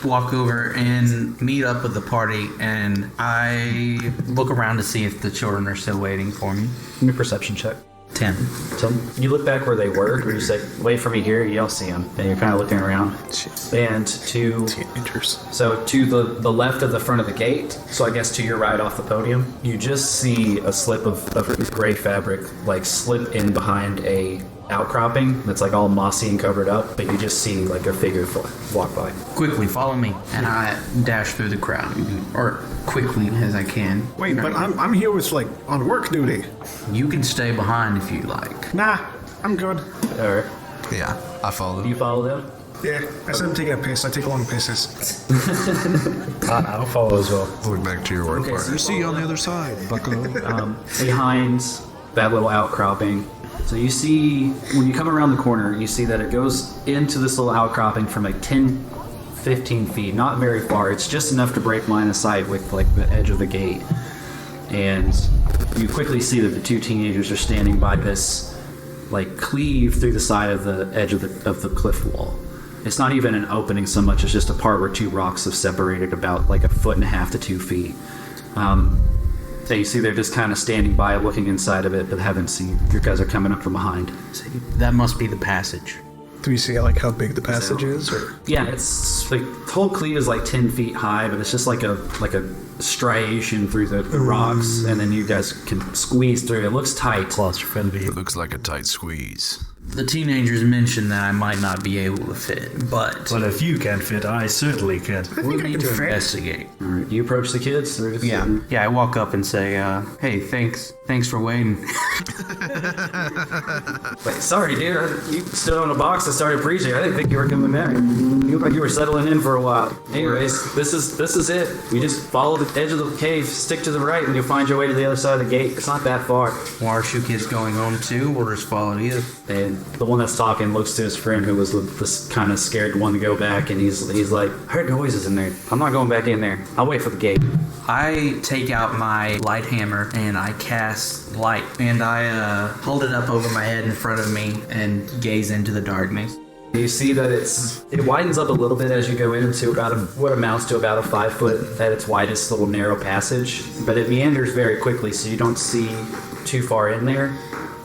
walk over and meet up with the party, and I look around to see if the children are still waiting for me. Give me a perception check. 10. So you look back where they were, and you say, wait for me here, you don't see them. And you're kind of looking around. And to teenagers. So to the left of the front of the gate, so I guess to your right off the podium, you just see a slip of gray fabric like slip in behind a outcropping that's like all mossy and covered up, but you just see like a figure walk by. Quickly, follow me. And I dash through the crowd, or quickly as I can. Wait, but I'm here with like on work duty. You can stay behind if you like. Nah, I'm good. All right. Yeah, I follow. Do you follow them? Yeah, instead of taking a piss, I take long pisses. I'll follow as well. Look back to your work part. You see you on the other side, bucko. Behind that little outcropping. So you see, when you come around the corner, you see that it goes into this little outcropping from like 10 15 feet, not very far. It's just enough to break line of sight with like the edge of the gate. And you quickly see that the two teenagers are standing by this like cleave through the side of the edge of the cliff wall. It's not even an opening so much as just a part where two rocks have separated about like 1.5 to 2 feet. So you see they're just kind of standing by looking inside of it, but haven't seen. Your guys are coming up from behind. That must be the passage. Do we see like how big the passage is? Or? Yeah, it's like the whole cleave is like 10 feet high, but it's just like a striation through the rocks, and then you guys can squeeze through. It looks tight. Claustrophobic. It looks like a tight squeeze. The teenagers mentioned that I might not be able to fit, but... Well, if you can't fit, I certainly can. We'll need to investigate. All right, you approach the kids? Yeah, I walk up and say, hey, thanks for waiting. Wait, sorry, dude. You stood on a box and started preaching. I didn't think you were coming back. You look like you were settling in for a while. Anyways, this is it. You just follow the edge of the cave, stick to the right, and you'll find your way to the other side of the gate. It's not that far. Well, our shoe kids going home too? We'll just follow you. And the one that's talking looks to his friend who was the kind of scared one to go back, and he's like, I heard noises in there. I'm not going back in there. I'll wait for the gate. I take out my light hammer and I cast light, and I hold it up over my head in front of me and gaze into the darkness. You see that it widens up a little bit as you go into about what amounts to about a 5 foot at its widest little narrow passage, but it meanders very quickly, so you don't see too far in there.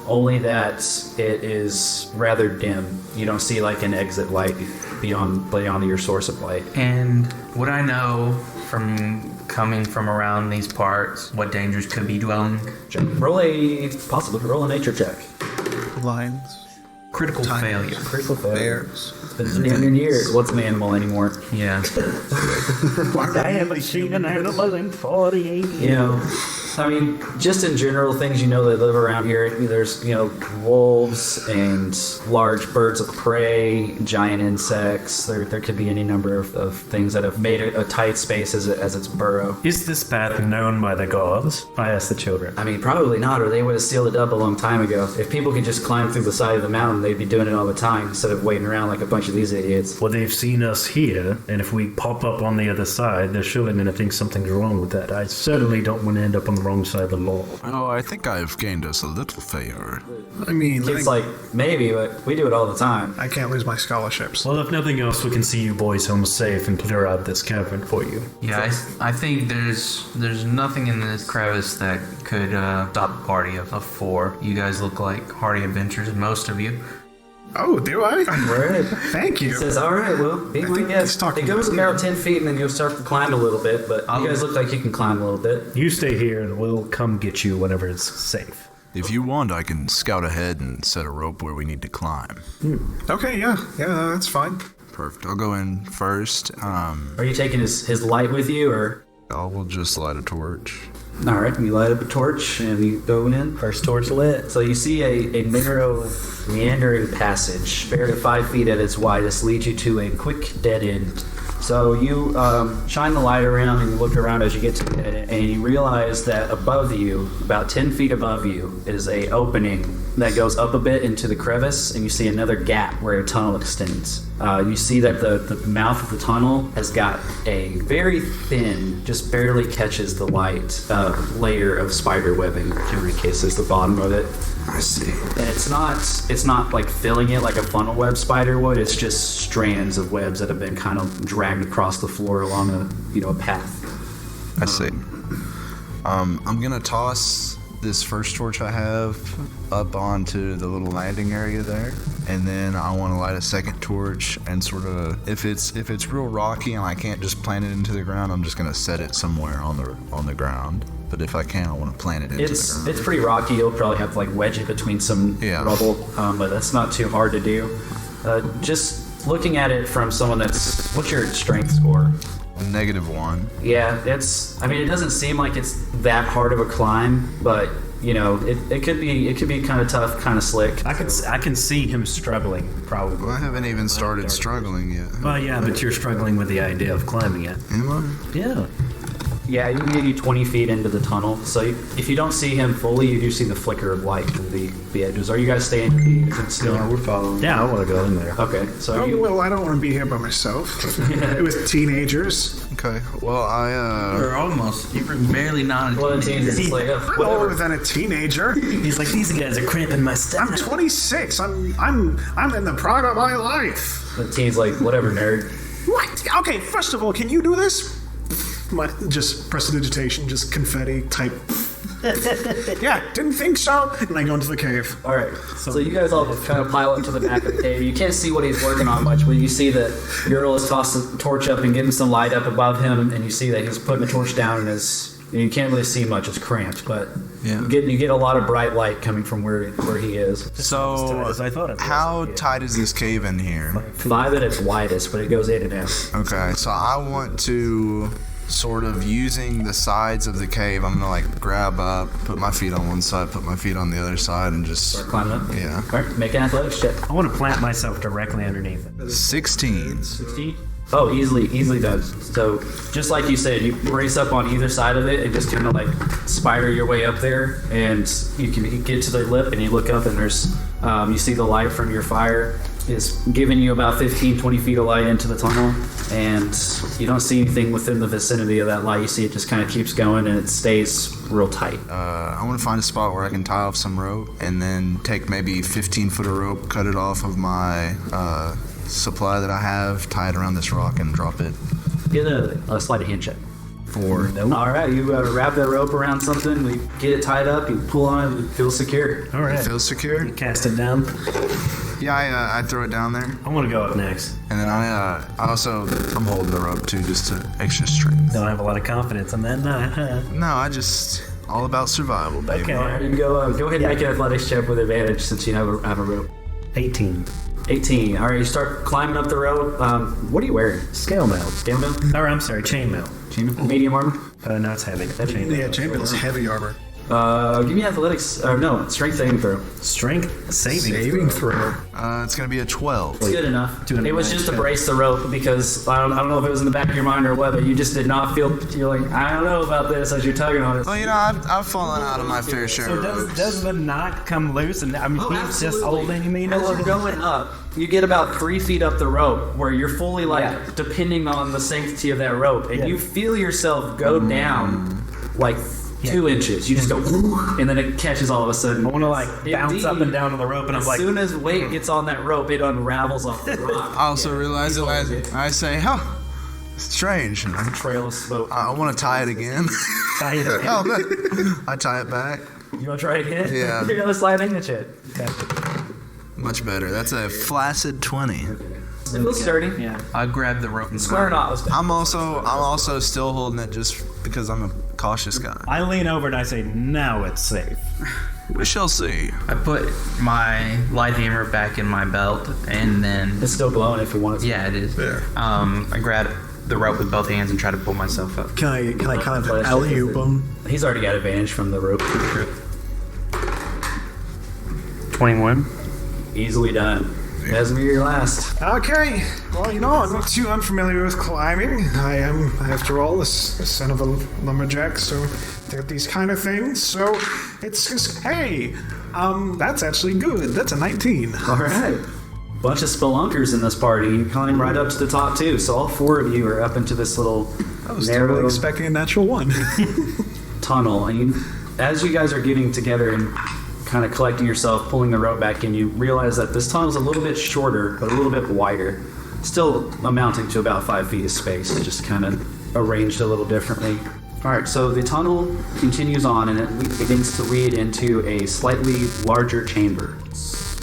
Only that it is rather dim. You don't see like an exit light beyond your source of light. And would I know from coming from around these parts what dangers could be dwelling? Roll a nature check. Lions. Critical failure. Critical failure. Bears. It's been damn near years. What's an animal anymore? Yeah. I haven't seen an animal in 48 years. You know, I mean, just in general, things you know that live around here, there's, wolves and large birds of prey, giant insects. There could be any number of things that have made a tight space as its burrow. Is this path known by the gods? I asked the children. I mean, probably not, or they would have sealed it up a long time ago. If people could just climb through the side of the mountain, they'd be doing it all the time instead of waiting around like a bunch of these idiots. Well, they've seen us here, and if we pop up on the other side, they're surely going to think something's wrong with that. I certainly don't want to end up on the wrong side of the law. Oh, I think I've gained us a little favor. I mean, It's like, maybe, but we do it all the time. I can't lose my scholarships. Well, if nothing else, we can see you boys home safe and clear out this cavern for you. Yeah, I think there's nothing in this crevice that could stop a party of 4. You guys look like hardy adventurers, most of you. Oh, do I? Right. Thank you. He says, all right, well, be my guest. It goes about 10 feet, and then you'll start to climb a little bit, but you guys look like you can climb a little bit. You stay here, and we'll come get you whenever it's safe. If you want, I can scout ahead and set a rope where we need to climb. Okay, yeah, that's fine. Perfect. I'll go in first. Are you taking his light with you, or? I will just light a torch. All right, you light up a torch and you go in. First torch lit. So you see a narrow, meandering passage, barely 5 feet at its widest, leads you to a quick dead end. So you shine the light around and you look around as you get to the dead end, and you realize that above you, about 10 feet above you, is a opening that goes up a bit into the crevice, and you see another gap where a tunnel extends. You see that the mouth of the tunnel has got a very thin, just barely catches the light, layer of spider webbing, in case is the bottom of it. I see. And it's not like filling it like a funnel web spider would. It's just strands of webs that have been kind of dragged across the floor along a path. I see. I'm gonna toss this first torch I have up onto the little landing area there, and then I want to light a second torch and sort of, if it's real rocky and I can't just plant it into the ground, I'm just gonna set it somewhere on the ground. But if I can, I want to plant it into the ground. It's pretty rocky. You'll probably have to like wedge it between some rubble, but that's not too hard to do. Just looking at it from someone what's your strength score? -1. Yeah, it doesn't seem like it's that hard of a climb, but it could be kind of tough, kind of slick. I can see him struggling, probably. Well, I haven't even started struggling yet. Well, yeah, but you're struggling with the idea of climbing it. Am I? Yeah. Yeah, you can get you 20 feet into the tunnel. So if you don't see him fully, you do see the flicker of light in the edges. Are you guys staying still? Yeah, we're following. Yeah, I want to go in there. Okay, so well, I don't want to be here by myself. It was teenagers. Okay. Well, Or almost. You were barely not. well, the teenagers it's like, I'm older than a teenager. He's like, these guys are cramping my stuff. I'm 26. I'm in the prime of my life. the teen's like, whatever, nerd. What? Okay, first of all, can you do this? Just prestidigitation, just confetti type. Yeah, didn't think so. And I go into the cave. All right, so you guys all kind of pile into the back of the cave. You can't see what he's working on much, but you see that Ural is tossing the torch up and getting some light up above him, and you see that he's putting the torch down, and you can't really see much. It's cramped, but you get a lot of bright light coming from where he is. so As I thought it was. how tight is this cave in here? 5 at its widest, but it goes in and out. Okay, so I want to sort of using the sides of the cave. I'm gonna like grab up, put my feet on one side, put my feet on the other side, and just Start climbing up. Yeah. All right, make an athletics check. I want to plant myself directly underneath it. 16. 16. Oh, easily done. So, just like you said, you brace up on either side of it and just kind of like spider your way up there, and you can get to the lip and you look up and there's, you see the light from your fire is giving you about 15, 20 feet of light into the tunnel, and you don't see anything within the vicinity of that light. You see it just kind of keeps going and it stays real tight. I want to find a spot where I can tie off some rope and then take maybe 15 foot of rope, cut it off of my supply that I have, tie it around this rock and drop it. Get a sleight of hand check. 4. All right, you wrap that rope around something, you get it tied up, you pull on it, it feels secure. All right. It feels secure? Cast it down. Yeah, I throw it down there. I want to go up next. And then I'm holding the rope too, just to extra strength. Don't have a lot of confidence in that. No, I just all about survival, baby. Okay. All right, you go ahead and make an athletics check with advantage since you have a rope. 18. 18. All right, you start climbing up the rope. What are you wearing? Scale mail. Scale mail? Or I'm sorry, chain mail. Medium armor? No, it's heavy. Chain mail. Yeah, chainmail's heavy armor. Give me athletics. No, strength saving throw. Strength Saving throw. It's gonna be a 12. It's good enough. an It was just to brace the rope because I don't know if it was in the back of your mind or what, but you just did not feel. You're like, I don't know about this as you're tugging on it. Well, I've fallen out of my fair share So of ropes. does the knot come loose? And I mean, he's just holding me. As you're going up, you get about 3 feet up the rope where you're fully depending on the sanctity of that rope, and you feel yourself go down like 2 inches. You just go, and then it catches all of a sudden. I want to like bounce up and down on the rope, and I'm As like, soon as weight gets on that rope, it unravels off the rock. I also realize that I say, it's strange. And Trail of smoke. I want to tie it again. tie it up. Oh, good. I tie it back. You want to try again? Yeah. You're gonna slide in the shit. Much better. That's a flaccid 20. It feels sturdy. Yeah. I grabbed the rope and Square knot was I'm also still holding it just because I'm a cautious guy. I lean over and I say, now it's safe. We shall see. I put my light hammer back in my belt, and then It's still glowing if you want it to. yeah, it is. There. I grabbed the rope with both hands and tried to pull myself up. Can I kind of alley-oop him? He's already got advantage from the rope. 21. Easily done. Esme, you're last. Okay. Well, I'm not too unfamiliar with climbing. I am, after all, the son of a lumberjack, so did these kind of things. So it's just, hey, that's actually good. That's a 19. All right. Bunch of spelunkers in this party. You climb right up to the top too. So all 4 of you are up into this little I was narrow totally expecting a natural 1. tunnel. And as you guys are getting together and kind of collecting yourself, pulling the rope back in, you realize that this tunnel is a little bit shorter, but a little bit wider. Still amounting to about 5 feet of space, just kind of arranged a little differently. All right, so the tunnel continues on and it begins to lead into a slightly larger chamber,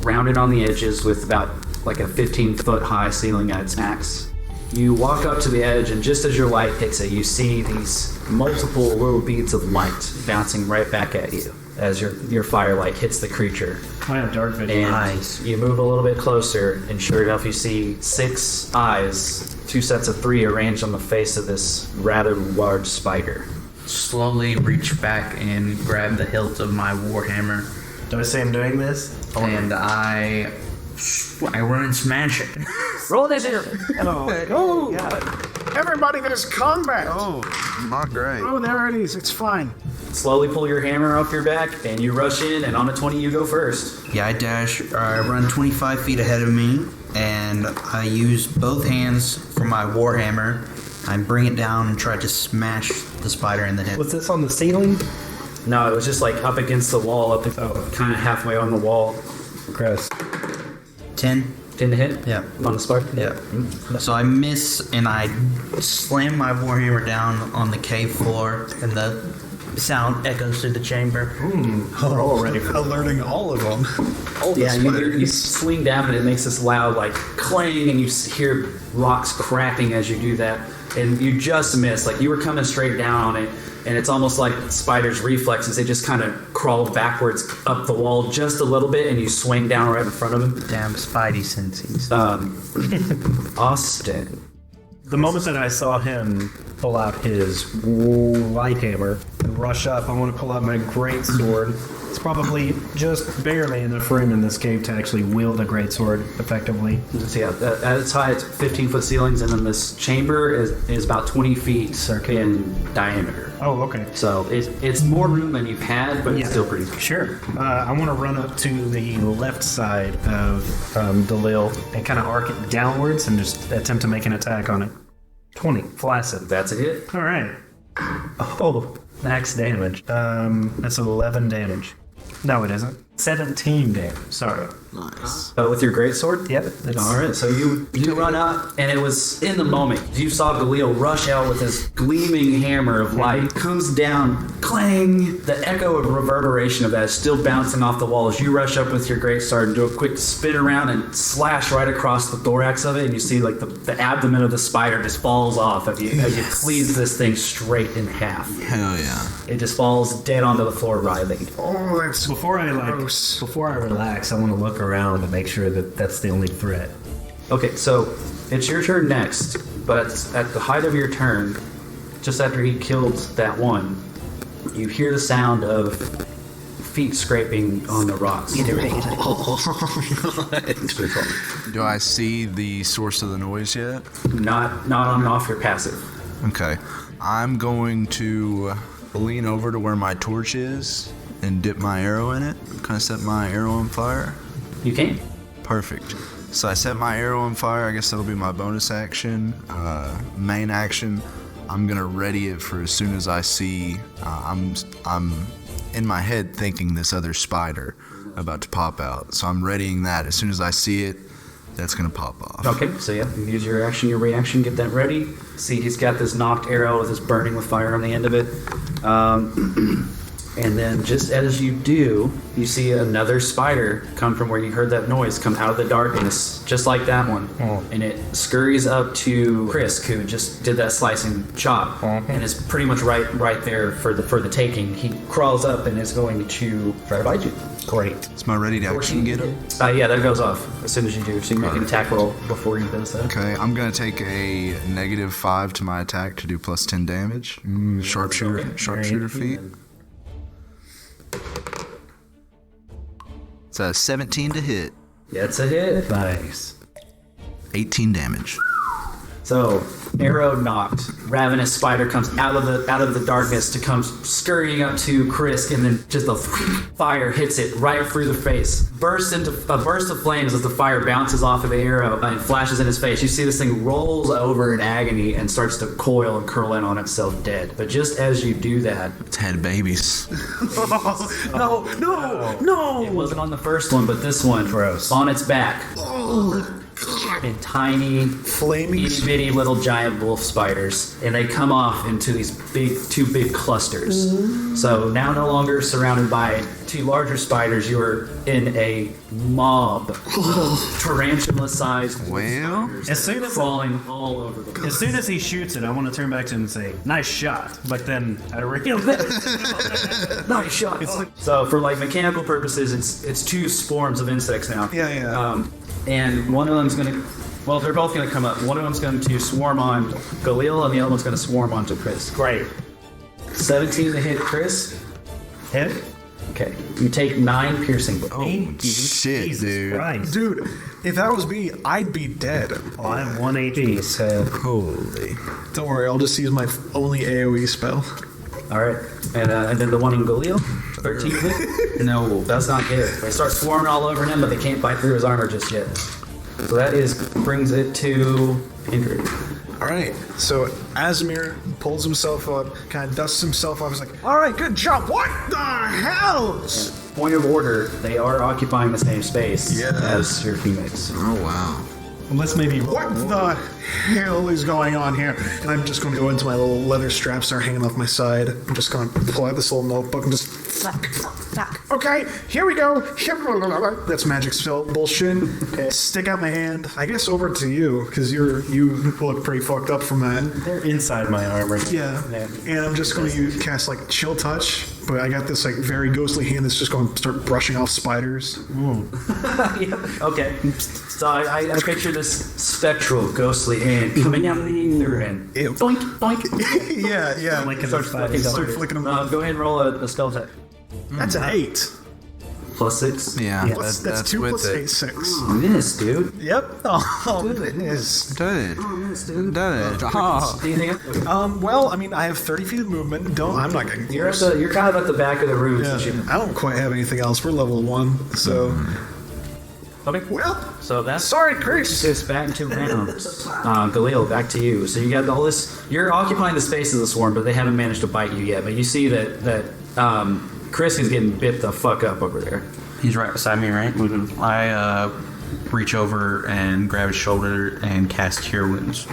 rounded on the edges with about like a 15-foot high ceiling at its max. You walk up to the edge, and just as your light hits it, you see these multiple little beads of light bouncing right back at you as your firelight hits the creature. I have dark vision. And Eyes. you move a little bit closer, and sure enough, you see 6 eyes, 2 sets of 3 arranged on the face of this rather large spider. Slowly reach back and grab the hilt of my warhammer, Do I say I'm doing this? and I run and smash it. Roll initiative! Oh, yeah. Everybody, there's combat! Oh, not great. Oh, there it is. It's fine. Slowly pull your hammer off your back, and you rush in, and on a 20 you go first. Yeah, I run 25 feet ahead of me, and I use both hands for my warhammer. I bring it down and try to smash the spider in the head. Was this on the ceiling? No, it was just like up against the wall, kind of halfway on the wall. Gross. 10. 10 to hit? Yeah. On the spark? Yeah. So I miss, and I slam my warhammer down on the cave floor, and the sound echoes through the chamber. We're all ready for Alerting all of them. You swing down, and it makes this loud, like, clang, and you hear rocks cracking as you do that. And you just miss. Like, you were coming straight down on it, and it's almost like spider's reflexes. They just kind of crawl backwards up the wall just a little bit, and you swing down right in front of him. Damn Spidey senses. Austin. The moment that I saw him pull out his light hammer and rush up, I want to pull out my great sword. It's probably just barely enough room in this cave to actually wield a great sword effectively. So yeah, at its height, it's 15-foot ceilings, and then this chamber is about 20 feet in diameter. Oh, okay. So it's more room than you've had, but it's still pretty big. Sure. I want to run up to the left side of Dalil and kind of arc it downwards and just attempt to make an attack on it. 20, flaccid. That's a hit. All right. Oh, max damage. That's 11 damage. No, it isn't. 17 damage. Sorry. Nice. With your greatsword? Yep. All right. So you run up, and it was in the moment. You saw Galil rush out with his gleaming hammer of light. Comes down, clang. The echo of reverberation of that is still bouncing off the wall as you rush up with your greatsword and do a quick spin around and slash right across the thorax of it. And you see like the abdomen of the spider just falls off as you cleave this thing straight in half. Hell yeah. It just falls dead onto the floor, writhing. Oh, that's Before I relax, I want to look around to make sure that that's the only threat. Okay, so it's your turn next, but at the height of your turn, just after he killed that one, you hear the sound of feet scraping on the rocks. Do I see the source of the noise yet? Not on and off your passive. Okay. I'm going to lean over to where my torch is and dip my arrow in it. Kind of set my arrow on fire. You can. Perfect. So I set my arrow on fire. I guess that'll be my bonus action. Main action, I'm gonna ready it for as soon as I see. I'm in my head thinking this other spider about to pop out. So I'm readying that. As soon as I see it, that's gonna pop off. Okay, so yeah, you use your action, your reaction, get that ready. See, he's got this knocked arrow with this burning with fire on the end of it. And then just as you do, you see another spider come from where you heard that noise, come out of the darkness, just like that one. And it scurries up to Krisk, who just did that slicing chop, and is pretty much right there for the taking. He crawls up and is going to try to bite you. Great. Is my ready to action get up? Yeah, that goes off as soon as you do. So you make an attack roll before he does that. Okay, I'm gonna take a -5 to my attack to do plus 10 damage. Sharpshooter feat. It's a 17 to hit. Yeah, it's a hit. Nice. 18 damage. So, arrow knocked. Ravenous spider comes out of the darkness to come scurrying up to Krisk, and then just the fire hits it right through the face. Bursts into a burst of flames as the fire bounces off of the arrow and flashes in his face. You see this thing rolls over in agony and starts to coil and curl in on itself dead. But just as you do that, it's had babies. No! It wasn't on the first one, but this one. Gross. On its back. And tiny, itty-bitty little giant wolf spiders, and they come off into these two big clusters. So now no longer surrounded by two larger spiders, you are in a mob of tarantula-sized spiders as soon as crawling all over the place. As soon as he shoots it, I want to turn back to him and say, "Nice shot!" But then I realize, nice shot. So for like mechanical purposes, it's two swarms of insects now. Yeah. And one of them's going to, well, they're both going to come up. One of them's going to swarm on Galil, and the other one's going to swarm onto Chris. Great. 17 to hit Chris. Hit. Okay. You take 9 piercing. Shit, dude. Christ. Dude, if that was me, I'd be dead. Well, I have 1 HP, so Holy. Don't worry, I'll just use my only AoE spell. All right. And then the one in Galil? 13 hit? No, does not hit. They start swarming all over him, but they can't bite through his armor just yet. So that brings it to Ingrid. All right, so Asmir pulls himself up, kind of dusts himself off. He's like, all right, good job. What the hell? Point of order, they are occupying the same space Yeah. as your teammates. Oh, wow. Unless maybe, what the hell is going on here? And I'm just going to go into my little leather straps that are hanging off my side. I'm just going to pull out this little notebook and just... Okay, here we go. That's magic spell bullshit. Okay, stick out my hand. I guess over to you, because you look pretty fucked up from that. they're inside my armor. Yeah, and I'm just going to cast like chill touch, but I got this like very ghostly hand that's just going to start brushing off spiders. Yeah. Okay. So I picture this spectral, ghostly hand coming out of the ether and Ew. boink, boink. Yeah. Flicking Start the flicking spiders. Start flicking them. Go ahead and roll a spell check. That's an 8. Plus 6. Yeah, That's that's 2 with plus it. 8, 6. Miss, dude. Yep. Oh, it is. Did it. Oh. Anything else? Well, I mean, I have 30 feet of movement. I'm not getting You're close. you're kind of at the back of the room. Yeah, since you- I don't quite have anything else. We're level 1, so. Okay. Well, So that's sorry, Chris. it's back to rounds. Galil, back to you. So you got all this. You're occupying the space of the swarm, but they haven't managed to bite you yet. But you see that Krisk is getting bit the fuck up over there. He's right beside me, right? Mm-hmm. I reach over and grab his shoulder and cast Cure Wounds.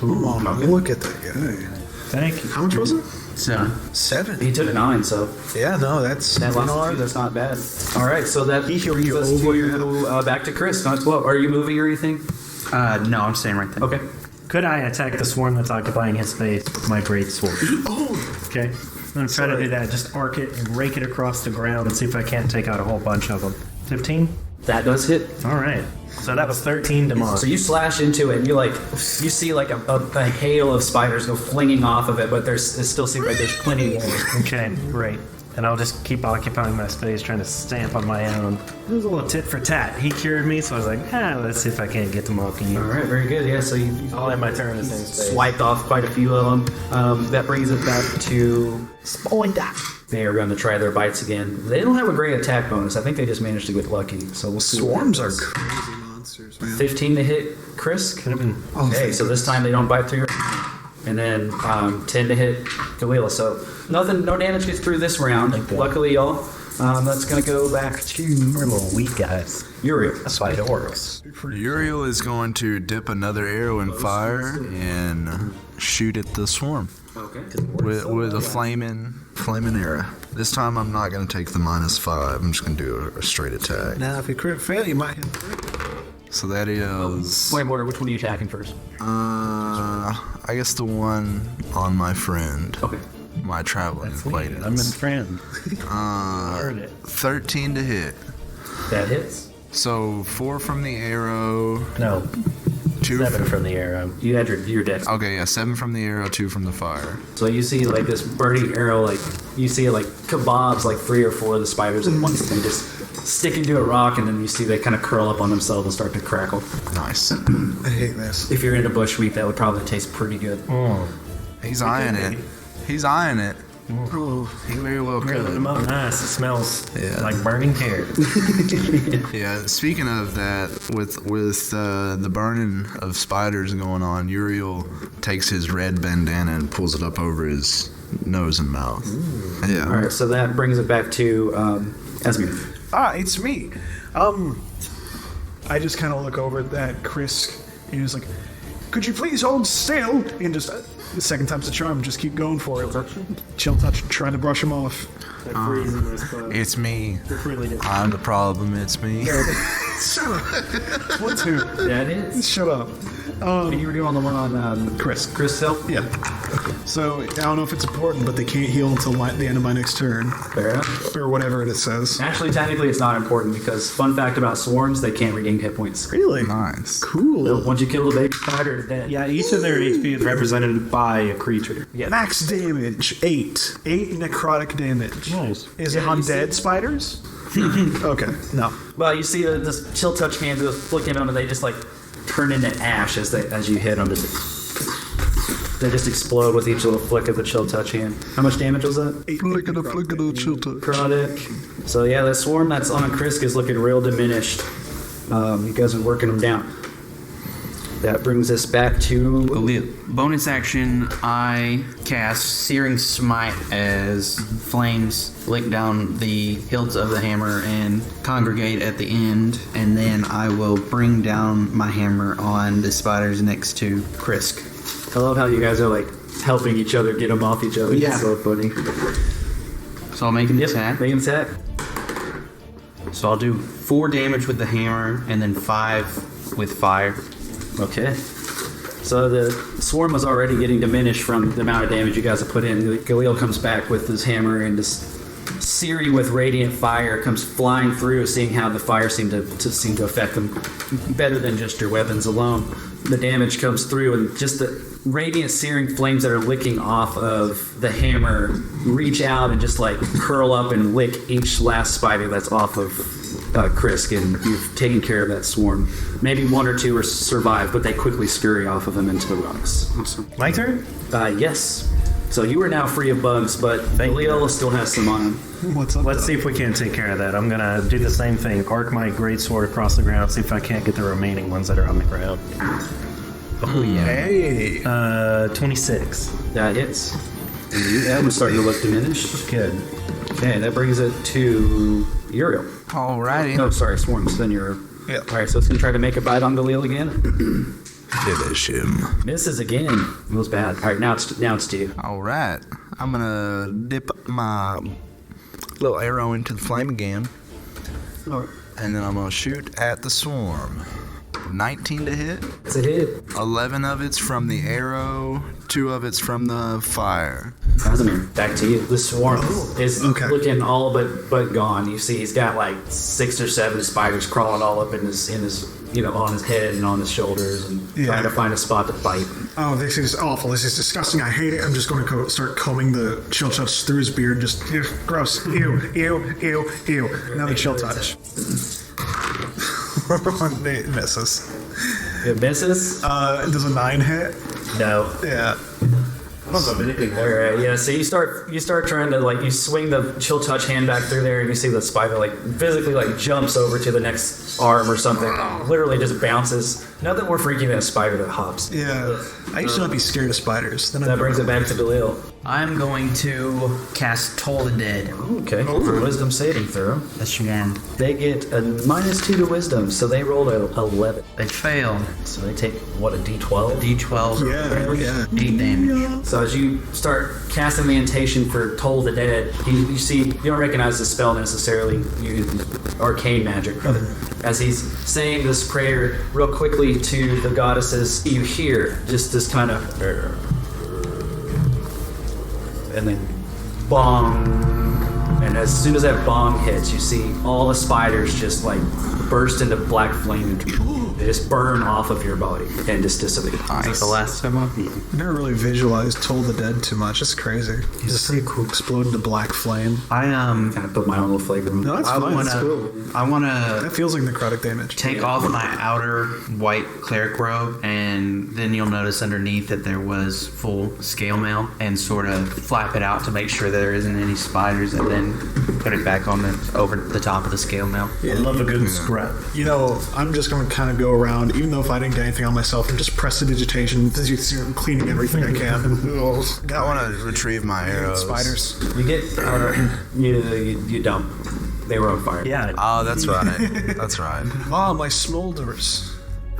Ooh, look at that guy. Thank you. How much was it? 7. He 7. took 9, so Yeah, no, that's that last that's not bad. All right, so that He healed brings you us over. to back to Chris. Not 12. Are you moving or anything? No, I'm staying right there. Okay. Could I attack the swarm that's occupying his space with my great sword? Oh, Okay. I'm going to try to do that. Just arc it and rake it across the ground and see if I can't take out a whole bunch of them. 15? That does hit. All right. So that was 13 damage. So you slash into it, and you see like a hail of spiders go flinging off of it, but it still seems like there's plenty more. Okay, great. And I'll just keep occupying my space, trying to stamp on my own. It was a little tit for tat. He cured me, so I was like, let's see if I can't get to mocking All you. right, very good. Yeah, so you I'll have my turn in the same space. swiped off quite a few of them. That brings it back to Spoiler. They are going to try their bites again. They don't have a great attack bonus. I think they just managed to get lucky. So we'll see. swarms are crazy monsters, man. 15 to hit Krisk. Could have been. Okay, so this time they don't bite through. And then 10 to hit Galila. So no damage gets through this round. Luckily, y'all. That's going to go back to We're little weak guys. Uriel. That's why it works. Uriel is going to dip another arrow in fire and shoot at the swarm Okay. with a flaming arrow. This time I'm not going to take the -5. I'm just going to do a straight attack. Now, if you crit fail, you might hit. So that is, Wait, Mortar, which one are you attacking first? I guess the one on my friend, Okay. my traveling I'm acquaintance. a friend. Heard it. 13 to hit. That hits. So 4 from the arrow, No, 2 7 from the arrow. You had your dex. Okay, yeah, 7 from the arrow, 2 from the fire. So you see like this burning arrow, like you see it like kebabs like 3 or 4 of the spiders at once, and just stick into a rock, and then you see they kind of curl up on themselves and start to crackle. Nice. I hate this. If you're into bushmeat, that would probably taste pretty good. He's eyeing it. He's eyeing it. He very well Grilling could. them up nice. It smells Yeah. like burning carrots. Yeah, speaking of that, with the burning of spiders going on, Uriel takes his red bandana and pulls it up over his nose and mouth. Yeah. All right, so that brings it back to Esmir. It's me. I just kind of look over at that Krisk, and he's like, could you please hold still? And just, the second time's the charm, just keep going for it. Chill touch, trying to brush him off. It's me. Really good. I'm the problem. It's me. Shut up. What two? That is. Shut up. You were doing the one on Krisk. Chris Hill? Yeah. So, I don't know if it's important, but they can't heal until the end of my next turn. Fair enough. Or whatever it says. Actually, technically, it's not important because, fun fact about swarms, they can't regain hit points. Really? Nice. Cool. Once you kill the baby spider, it's dead. Yeah, each of their HP is represented by a creature. Yeah. Max damage, 8. 8 necrotic damage. Nice. Is it undead spiders? Okay, no. Well, you see this chill touch hand just flicking them, and they just like turn into ash as you hit them. They just explode with each little flick of the chill touch hand. How much damage was that? Flick it, chill touch. Necrotic. So yeah, the swarm that's on Krisk is looking real diminished. You guys are working them down. That brings us back to Galil. Bonus action, I cast Searing Smite as flames lick down the hilts of the hammer and congregate at the end, and then I will bring down my hammer on the spiders next to Krisk. I love how you guys are like helping each other get them off each other. Yeah. It's so funny. So I'll make an attack. Make an attack. So I'll do 4 damage with the hammer and then 5 with fire. Okay. So the swarm was already getting diminished from the amount of damage you guys have put in. Galil comes back with his hammer, and this Siri with radiant fire comes flying through, seeing how the fire seemed to affect them better than just your weapons alone. The damage comes through, and just the radiant searing flames that are licking off of the hammer reach out and just like curl up and lick each last spider that's off of Krisk, and you've taken care of that swarm. Maybe 1 or 2 are survive, but they quickly scurry off of him into the rocks. Awesome. My turn? Yes. So you are now free of bugs, but Galil still has some on him. What's up? Let's see if we can't take care of that. I'm gonna do the same thing. Arc my greatsword across the ground, see if I can't get the remaining ones that are on the ground. Oh, yeah. Hey. 26. That hits. And that was starting to look diminished. Good. Okay, that brings it to Uriel. Alrighty. No, sorry, swarms. Then you're. Yeah. Alright, so it's going to try to make a bite on Galil again. Finish him. Misses again. It was bad. Alright, now it's to you. Alright. I'm gonna dip my little arrow into the flame again. And then I'm gonna shoot at the swarm. 19 to hit. It's a hit. 11 of it's from the arrow, 2 of it's from the fire. Casimir, back to you. The swarm is okay. looking all but gone. You see he's got like 6 or 7 spiders crawling all up in his on his head and on his shoulders and trying to find a spot to bite. Oh, this is awful. This is disgusting. I hate it. I'm just going to start combing the chill touch through his beard. Just gross. Ew. Now the chill touch. It misses. It misses? Does a 9 hit? No. Yeah. Alright, yeah, so you start trying to you swing the chill touch hand back through there, and you see the spider physically jumps over to the next arm or something. Literally just bounces. Nothing more freaky than a spider that hops. Yeah. I used to not be scared of spiders. Then that brings it back to Galil. I'm going to cast Toll the Dead. Okay. For wisdom saving throw. That's your hand. They get a -2 to wisdom, so they rolled a 11. They failed. So they take, what, a d12? D12. Yeah. 8 damage. So as you start casting the incantation for Toll the Dead, you see, you don't recognize the spell necessarily, arcane magic, rather. As he's saying this prayer real quickly to the goddesses, you hear just this kind of... and then bong, and as soon as that bong hits, you see all the spiders just burst into black flame and they just burn off of your body and just dissipate. That's the last time I've beaten. I never really visualized Toll the Dead too much. It's crazy. Just pretty cool. Explode into black flame. I kind of put my own little flavor on it. No, that's fine. That's cool. I wanna That feels like necrotic damage. take off my outer white cleric robe, and then you'll notice underneath that there was full scale mail, and sort of flap it out to make sure there isn't any spiders, and then put it back on over the top of the scale mail. I love a good scrap. I'm just going to kind of go around, even though if I didn't get anything on myself, and just prestidigitation, as you see, I'm cleaning everything I can. I want to retrieve my arrows. Spiders. You get... you don't. They were on fire. Yeah. Oh, that's right. That's right. Ah, my smolders.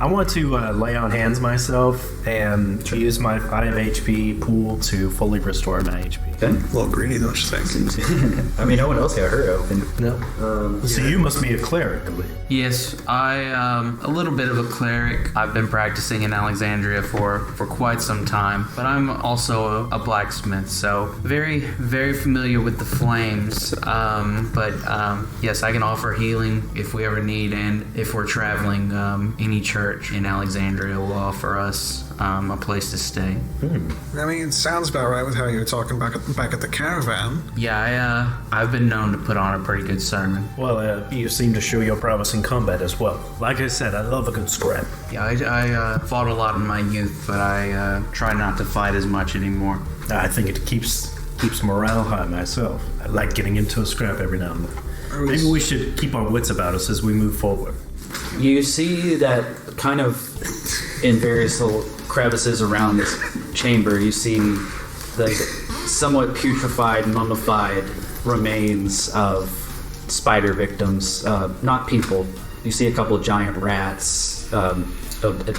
I want to lay on hands myself and use my 5 HP pool to fully restore my HP. A little greedy, don't you think? I mean, no one else got hurt open. No. So you must be a cleric, I believe. Yes, I am a little bit of a cleric. I've been practicing in Alexandria for quite some time, but I'm also a blacksmith, so very, very familiar with the flames. But yes, I can offer healing if we ever need, and if we're traveling, any church in Alexandria will offer us a place to stay. I mean, it sounds about right with how you were talking back at the caravan. Yeah, I've been known to put on a pretty good sermon. Well, you seem to show your prowess in combat as well. Like I said, I love a good scrap. Yeah, I fought a lot in my youth, but I try not to fight as much anymore. I think it keeps morale high myself. I like getting into a scrap every now and then. Maybe we should keep our wits about us as we move forward. You see that kind of in various little crevices around this chamber, you see the somewhat putrefied, mummified remains of spider victims, not people. You see a couple of giant rats, a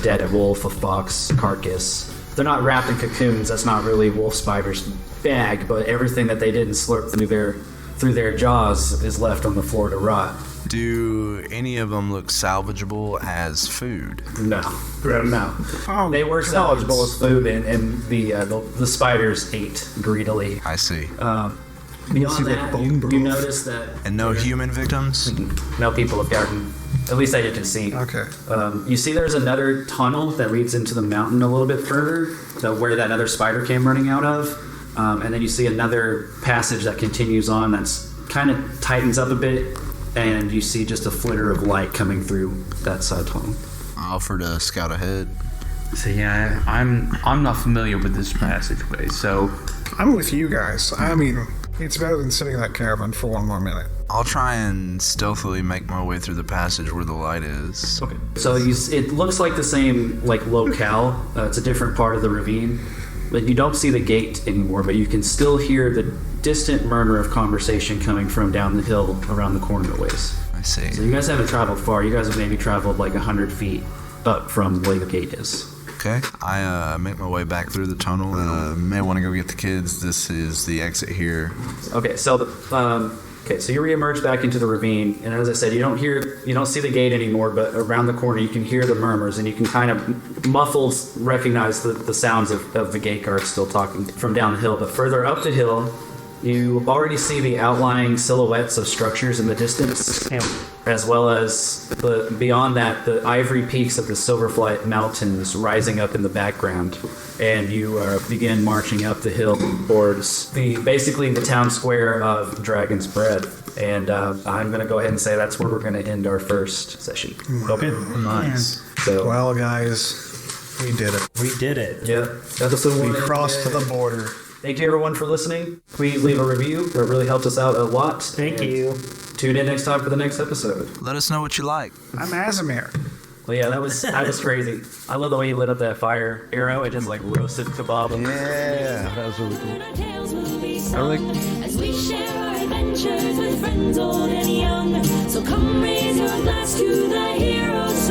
dead wolf, a fox carcass. They're not wrapped in cocoons. That's not really wolf spider's bag, but everything that they didn't slurp through their jaws is left on the floor to rot. Do any of them look salvageable as food? No. They were salvageable as food, and the spiders ate greedily. I see. Beyond that, you notice that... And no human victims? No people have gotten... At least I get to see. Okay. You see there's another tunnel that leads into the mountain a little bit further, where that other spider came running out of. And then you see another passage that continues on that's kind of tightens up a bit, and you see just a flitter of light coming through that side tunnel. I offer to scout ahead. So yeah, I'm not familiar with this passageway, so... I'm with you guys. I mean, it's better than sitting in that caravan for one more minute. I'll try and stealthily make my way through the passage where the light is. Okay. So it looks like the same locale. It's a different part of the ravine, but you don't see the gate anymore. But you can still hear the distant murmur of conversation coming from down the hill around the corner ways. I see. So you guys haven't traveled far. You guys have maybe traveled 100 feet up from where the gate is. Okay. I make my way back through the tunnel and may want to go get the kids. This is the exit here. Okay. So so you reemerge back into the ravine, and as I said, you don't see the gate anymore, but around the corner you can hear the murmurs, and you can kind of muffled recognize the sounds of the gate guards still talking from down the hill. But further up the hill, you already see the outlying silhouettes of structures in the distance, as well as beyond that, the ivory peaks of the Silverflight Mountains rising up in the background. And you begin marching up the hill towards basically the town square of Dragon's Bread. And I'm going to go ahead and say that's where we're going to end our first session. Okay, nice. So, well, guys, we did it. We did it. Yeah. We crossed to the border. Thank you, everyone, for listening. Please leave a review. That really helped us out a lot. Thank you. Tune in next time for the next episode. Let us know what you like. I'm Azimir. Well, yeah, that was crazy. I love the way you lit up that fire arrow. It just roasted kebab. Yeah, that was really cool. As we share our adventures with friends old and young. So come raise your glass to the heroes